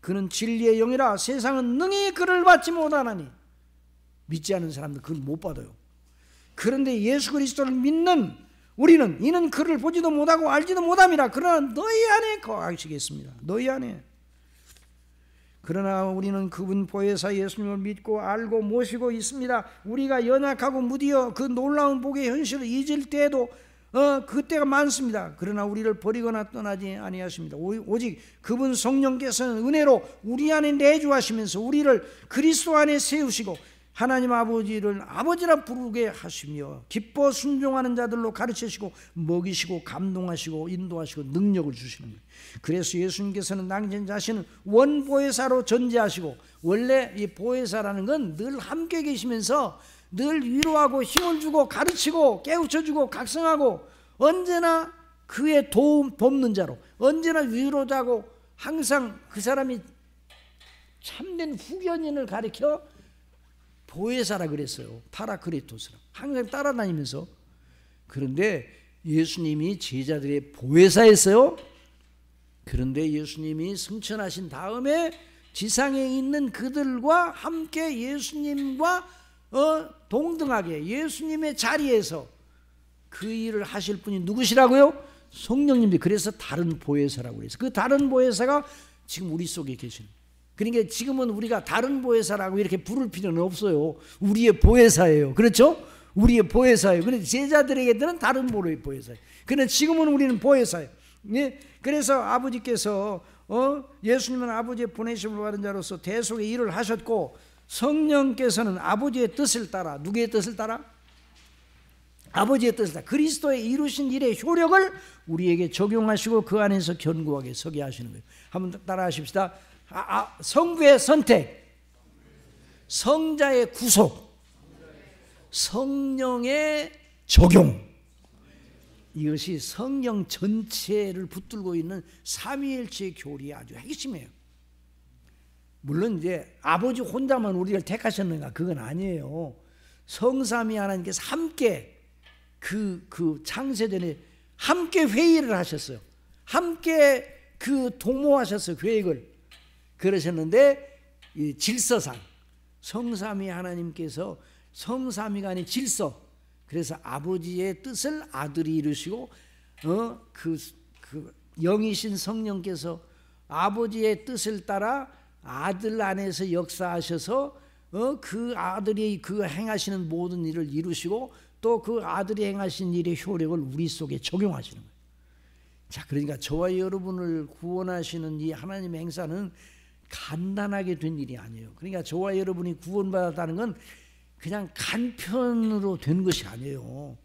그는 진리의 영이라. 세상은 능히 그를 받지 못하나니. 믿지 않는 사람들 그걸 못 받아요. 그런데 예수 그리스도를 믿는 우리는 이는 그를 보지도 못하고 알지도 못함이라. 그러나 너희 안에 거하시겠습니다. 너희 안에. 그러나 우리는 그분 보혜사 예수님을 믿고 알고 모시고 있습니다. 우리가 연약하고 무디어 그 놀라운 복의 현실을 잊을 때에도 그때가 많습니다. 그러나 우리를 버리거나 떠나지 아니하십니다. 오직 그분 성령께서는 은혜로 우리 안에 내주하시면서 우리를 그리스도 안에 세우시고 하나님 아버지를 아버지라 부르게 하시며 기뻐 순종하는 자들로 가르치시고 먹이시고 감동하시고 인도하시고 능력을 주시는 거예요. 그래서 예수님께서는 당신 자신을 원보혜사로 전제하시고, 원래 이 보혜사라는 건 늘 함께 계시면서 늘 위로하고 힘을 주고 가르치고 깨우쳐주고 각성하고 언제나 그의 도움 돕는 자로, 언제나 위로자고, 항상 그 사람이 참된 후견인을 가리켜 보혜사라 그랬어요. 파라크리토스라. 항상 따라다니면서. 그런데 예수님이 제자들의 보혜사였어요. 그런데 예수님이 승천하신 다음에 지상에 있는 그들과 함께 예수님과 동등하게 예수님의 자리에서 그 일을 하실 분이 누구시라고요? 성령님이. 그래서 다른 보혜사라고 그래서 그 다른 보혜사가 지금 우리 속에 계시는. 그러니까 지금은 우리가 다른 보혜사라고 이렇게 부를 필요는 없어요. 우리의 보혜사예요. 그렇죠? 우리의 보혜사예요. 그런데 제자들에게는 다른 보혜사예요. 그런데 지금은 우리는 보혜사예요. 예? 그래서 아버지께서 예수님은 아버지의 보내심을 받은 자로서 대속의 일을 하셨고, 성령께서는 아버지의 뜻을 따라, 누구의 뜻을 따라? 아버지의 뜻을 따라 그리스도의 이루신 일의 효력을 우리에게 적용하시고 그 안에서 견고하게 서게 하시는 거예요. 한번 따라 하십시다. 성부의 선택, 성자의 구속, 성령의 적용, 이것이 성령 전체를 붙들고 있는 삼위일체의 교리의 아주 핵심이에요. 물론 이제 아버지 혼자만 우리를 택하셨는가, 그건 아니에요. 성삼위 하나님께서 함께 그 창세전에 함께 회의를 하셨어요. 함께 도모하셨어요. 계획을 그러셨는데, 이 질서상 성삼위 하나님께서 성삼위가 아닌 질서, 그래서 아버지의 뜻을 아들이 이루시고 그 영이신 성령께서 아버지의 뜻을 따라 아들 안에서 역사하셔서 그 아들이 그 행하시는 모든 일을 이루시고 또 그 아들이 행하신 일의 효력을 우리 속에 적용하시는 거예요. 자, 그러니까 저와 여러분을 구원하시는 이 하나님의 행사는 간단하게 된 일이 아니에요. 그러니까 저와 여러분이 구원받았다는 건 그냥 간편으로 된 것이 아니에요.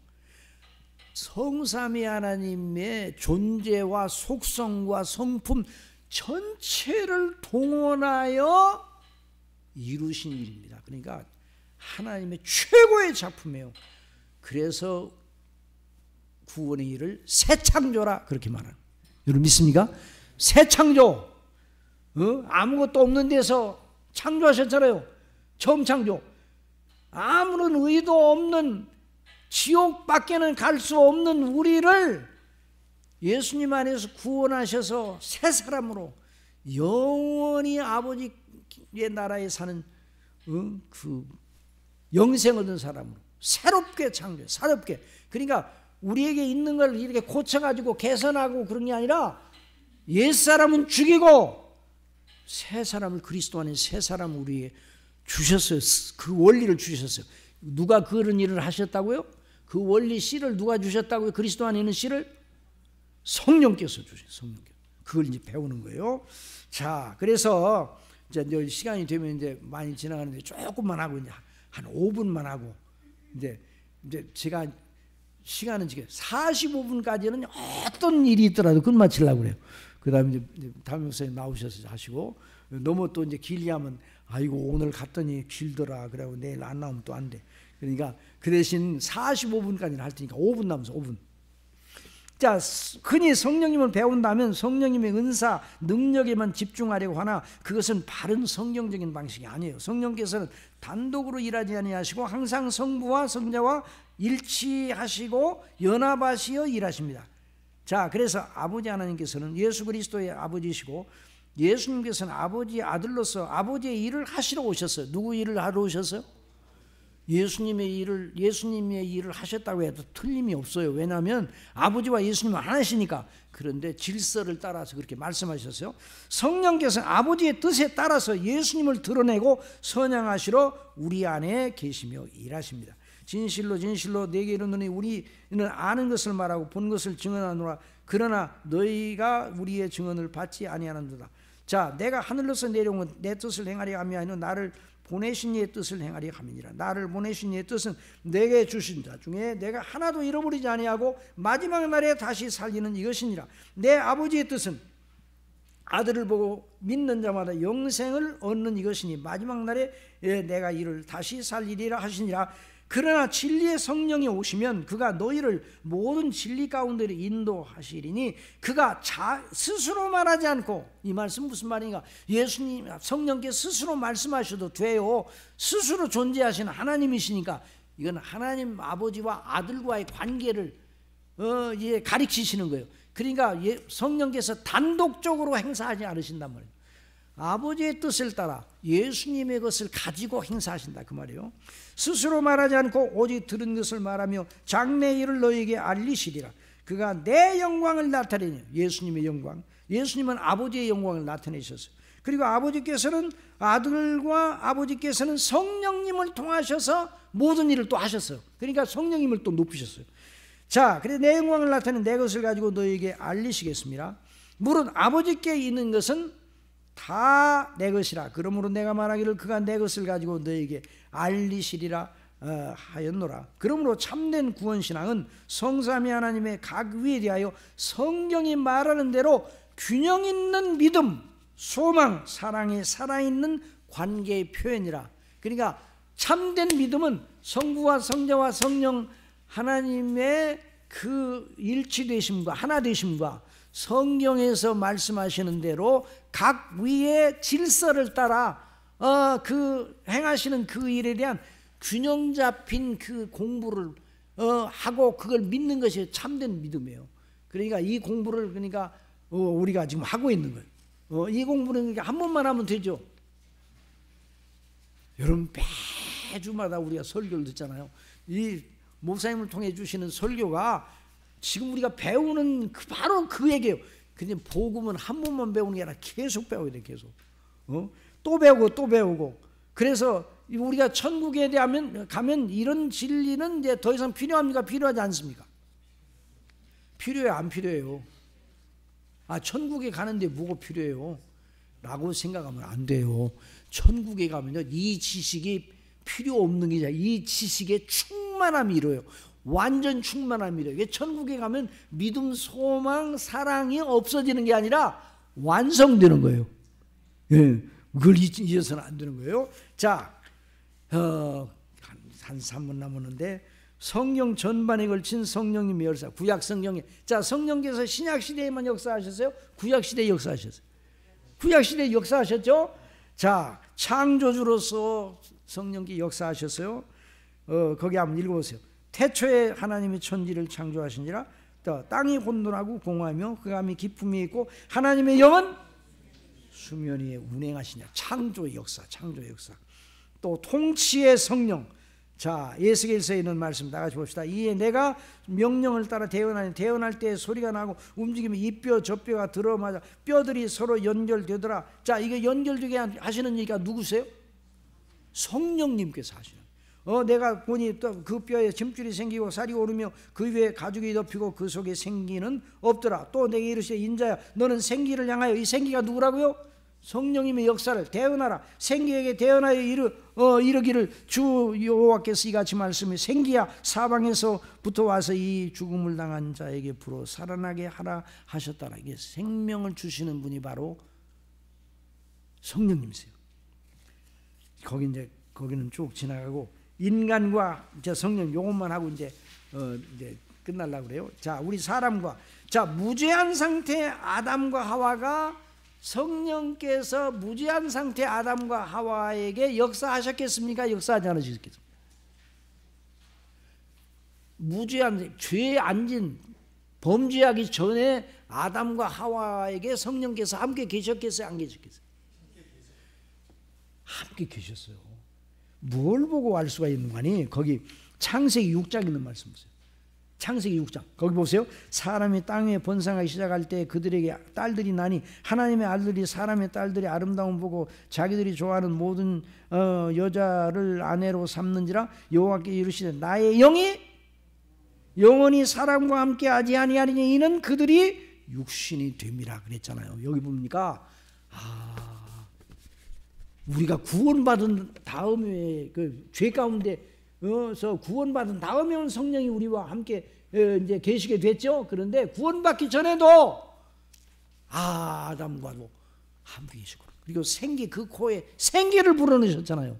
성삼위 하나님의 존재와 속성과 성품 전체를 동원하여 이루신 일입니다. 그러니까 하나님의 최고의 작품이에요. 그래서 구원의 일을 새 창조라 그렇게 말하는. 여러분 믿습니까? 새 창조. 아무것도 없는 데서 창조하셨잖아요. 처음 창조. 아무런 의도 없는 지옥밖에는 갈 수 없는 우리를 예수님 안에서 구원하셔서 새 사람으로 영원히 아버지의 나라에 사는 그 영생 얻은 사람으로 새롭게 창조해. 새롭게. 그러니까 우리에게 있는 걸 이렇게 고쳐가지고 개선하고 그런 게 아니라 옛사람은 죽이고 새 사람을 그리스도 안에 새 사람을 우리에게 주셨어요. 그 원리를 주셨어요. 누가 그런 일을 하셨다고요? 그 원리 씨를 누가 주셨다고요? 그리스도 안에 있는 씨를 성령께서 주셨어요. 성령께서. 그걸 이제 배우는 거예요. 자, 그래서 이제 시간이 되면 이제 많이 지나가는데 조금만 하고 이제 한 5분만 하고 이제 제가 시간은 지금 45분까지는 어떤 일이 있더라도 그건 마치려고 그래요. 그 다음에 이제 담임 목사님 나오셔서 하시고 너무 또 이제 길게 하면 아이고 오늘 갔더니 길더라. 그래고 내일 안 나오면 또 안 돼. 그러니까 그 대신 45분까지는 할 테니까 5분 남아서 5분. 자, 흔히 성령님을 배운다면 성령님의 은사, 능력에만 집중하려고 하나 그것은 바른 성경적인 방식이 아니에요. 성령께서는 단독으로 일하지 아니하시고 항상 성부와 성자와 일치하시고 연합하시어 일하십니다. 자, 그래서 아버지 하나님께서는 예수 그리스도의 아버지시고 예수님께서는 아버지의 아들로서 아버지의 일을 하시러 오셨어요. 누구 일을 하러 오셨어요? 예수님의 일을 하셨다고 해도 틀림이 없어요. 왜냐하면 아버지와 예수님은 하나시니까. 그런데 질서를 따라서 그렇게 말씀하셨어요. 성령께서는 아버지의 뜻에 따라서 예수님을 드러내고 선양하시러 우리 안에 계시며 일하십니다. 진실로 진실로 내게 이르노니 우리는 아는 것을 말하고 본 것을 증언하노라. 그러나 너희가 우리의 증언을 받지 아니하는도다. 자, 내가 하늘로서 내려온 건 내 뜻을 행하려 함이 아니라 나를 보내신 이의 뜻을 행하려 함이니라. 나를 보내신 이의 뜻은 내게 주신 자 중에 내가 하나도 잃어버리지 아니하고 마지막 날에 다시 살리는 이것이니라. 내 아버지의 뜻은 아들을 보고 믿는 자마다 영생을 얻는 이것이니 마지막 날에 내가 이를 다시 살리리라 하시니라. 그러나 진리의 성령이 오시면 그가 너희를 모든 진리 가운데로 인도하시리니 그가 스스로 말하지 않고, 이 말씀 무슨 말인가? 예수님 성령께 스스로 말씀하셔도 돼요. 스스로 존재하시는 하나님이시니까 이건 하나님 아버지와 아들과의 관계를 이제 가르치시는 거예요. 그러니까 성령께서 단독적으로 행사하지 않으신단 말이에요. 아버지의 뜻을 따라 예수님의 것을 가지고 행사하신다 그 말이에요. 스스로 말하지 않고 오직 들은 것을 말하며 장래 일을 너희에게 알리시리라. 그가 내 영광을 나타내니, 예수님의 영광, 예수님은 아버지의 영광을 나타내셨어요. 그리고 아버지께서는 아들과 아버지께서는 성령님을 통하셔서 모든 일을 또 하셨어요. 그러니까 성령님을 또 높이셨어요. 자, 그래서 내 영광을 나타낸 내 것을 가지고 너희에게 알리시겠습니다. 물론 아버지께 있는 것은 다 내 것이라. 그러므로 내가 말하기를 그가 내 것을 가지고 너에게 알리시리라 하였노라. 그러므로 참된 구원신앙은 성삼위 하나님의 각 위에 대하여 성경이 말하는 대로 균형 있는 믿음, 소망, 사랑에 살아있는 관계의 표현이라. 그러니까 참된 믿음은 성부와 성자와 성령 하나님의 그 일치되심과 하나되심과 성경에서 말씀하시는 대로 각 위의 질서를 따라 그 행하시는 그 일에 대한 균형 잡힌 그 공부를 하고 그걸 믿는 것이 참된 믿음이에요. 그러니까 이 공부를 그러니까 우리가 지금 하고 있는 거예요. 이 공부는 그러니까 한 번만 하면 되죠. 여러분 매주마다 우리가 설교를 듣잖아요. 이 목사님을 통해 주시는 설교가 지금 우리가 배우는 바로 그 얘기예요. 근데 복음은 한 번만 배우는 게 아니라 계속 배워야 돼. 계속 또 배우고 또 배우고. 그래서 우리가 천국에 가면 이런 진리는 이제 더 이상 필요합니까? 필요하지 않습니까? 필요해요? 안 필요해요? 천국에 가는데 뭐가 필요해요? 라고 생각하면 안 돼요. 천국에 가면요, 이 지식이 필요 없는 게 아니라 이 지식에 충만함이 이루어요. 완전 충만함이 이루어요. 천국에 가면 믿음, 소망, 사랑이 없어지는 게 아니라 완성되는 거예요. 예, 그걸 잊어서는 안 되는 거예요. 자, 한 3분 남았는데, 성령 전반에 걸친 성령님의 역사, 구약 성경에. 자, 성령께서 신약 시대에만 역사하셨어요? 구약 시대에 역사하셨어요? 구약 시대에 역사하셨죠? 자, 창조주로서 성령께 역사하셨어요. 거기 한번 읽어보세요. 태초에 하나님이 천지를 창조하시니라. 땅이 혼돈하고 공허하며 그 감이 기품이 있고 하나님의 영은 수면 위에 운행하시냐. 창조의 역사, 창조의 역사. 또 통치의 성령. 자, 에스겔서에 있는 말씀 다 같이 봅시다. 이에 내가 명령을 따라 대언하니 대언할 때 소리가 나고 움직이면 이 뼈 저 뼈가 들어맞아 뼈들이 서로 연결되더라. 자, 이게 연결되게 하시는 얘기가 누구세요? 성령님께서 하시는. 내가 보니 또 그 뼈에 짐줄이 생기고 살이 오르며 그 위에 가죽이 덮이고 그 속에 생기는 없더라. 또 내게 이르시되 인자야 너는 생기를 향하여, 이 생기가 누구라고요? 성령님의 역사를 대언하라. 생기에게 대언하여 이르기를 주 여호와께서 이같이 말씀해 생기야 사방에서부터 와서 이 죽음을 당한 자에게 불어 살아나게 하라 하셨다라. 이게 생명을 주시는 분이 바로 성령님이세요. 거기는 쭉 지나가고 인간과 이제 성령 요것만 하고 이제 끝날라고 그래요. 자, 우리 사람과, 자, 무죄한 상태 아담과 하와가 성령께서 무죄한 상태 아담과 하와에게 역사하셨겠습니까? 역사하지 않으셨겠습니까? 무죄한, 죄에 앉은, 범죄하기 전에 아담과 하와에게 성령께서 함께 계셨겠어요? 안 계셨겠어요? 함께 계셨어요. 뭘 보고 알 수가 있는 거니? 거기 창세기 6장 있는 말씀 보세요. 창세기 6장 거기 보세요. 사람이 땅에 번성하기 시작할 때 그들에게 딸들이 나니 하나님의 아들들이 사람의 딸들의 아름다움 보고 자기들이 좋아하는 모든 여자를 아내로 삼는지라 여호와께 이르시되 나의 영이 영원히 사람과 함께 하지 아니하리니 이는 그들이 육신이 됨이라 그랬잖아요. 여기 봅니까? 우리가 구원받은 다음에 그 죄 가운데서 구원받은 다음에 성령이 우리와 함께 이제 계시게 됐죠. 그런데 구원받기 전에도 아담과도 함께 계시고, 그리고 생기, 그 코에 생기를 불어넣으셨잖아요.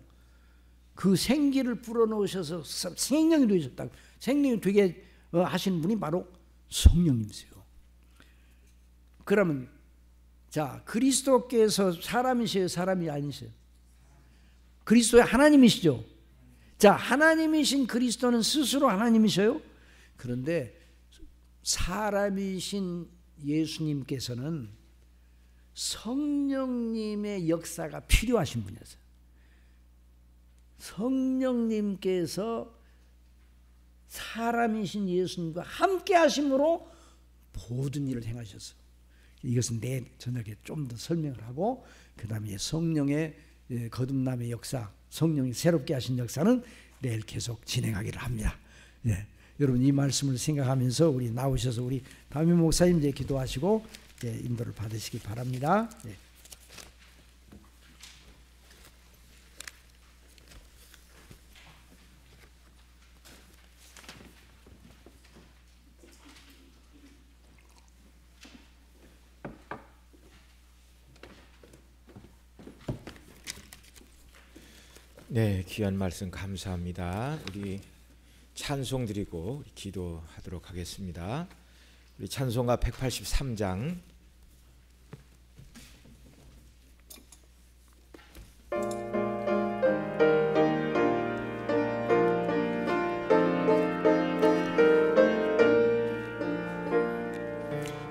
그 생기를 불어넣으셔서 생명이 되셨다고. 생명이 되게 하신 분이 바로 성령님이세요. 그러면 자, 그리스도께서 사람이세요? 사람이 아니세요? 그리스도의 하나님이시죠? 자, 하나님이신 그리스도는 스스로 하나님이셔요? 그런데 사람이신 예수님께서는 성령님의 역사가 필요하신 분이었어요. 성령님께서 사람이신 예수님과 함께 하심으로 모든 일을 행하셨어요. 이것은 내일 저녁에 좀 더 설명을 하고, 그 다음에 성령의 거듭남의 역사, 성령이 새롭게 하신 역사는 내일 계속 진행하기를 합니다. 예. 여러분 이 말씀을 생각하면서 우리 나오셔서 우리 담임 목사님 이제 기도하시고 인도를 받으시기 바랍니다. 예. 네, 귀한 말씀 감사합니다. 우리 찬송 드리고 기도하도록 하겠습니다. 우리 찬송가 183장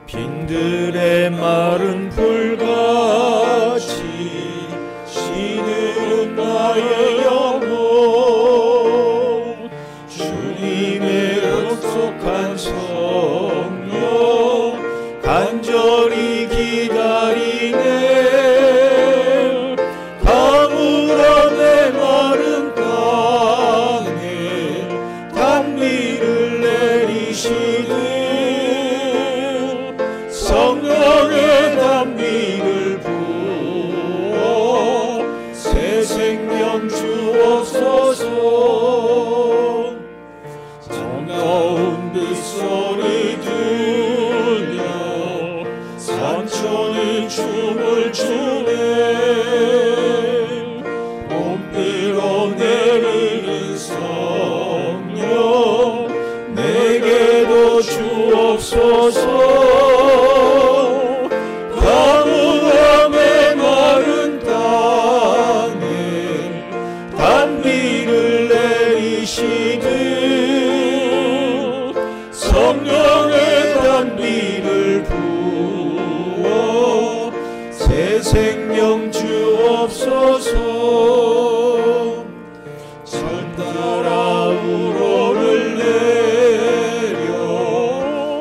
빈들의 마른 풀같이 시들은 나의 영혼 주님의 성령 간절히 기다리네. 가물어 메마른 땅에 단비를 내리시네. 성령의 단비를 부어 새 생명 주옵소서. 정다운 빗소리 들려 산천이 춤을 추네. 봄비로 내리는 성령 내게도 주옵소서. 가물어 메마른 땅에 단비를 내리시듯 성령의 단비를 부어 새 생명 주옵소서. 전달아 우로를 내려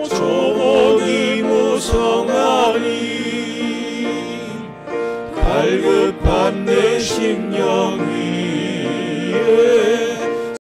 조목이 무성하니 갈급한 내 심령이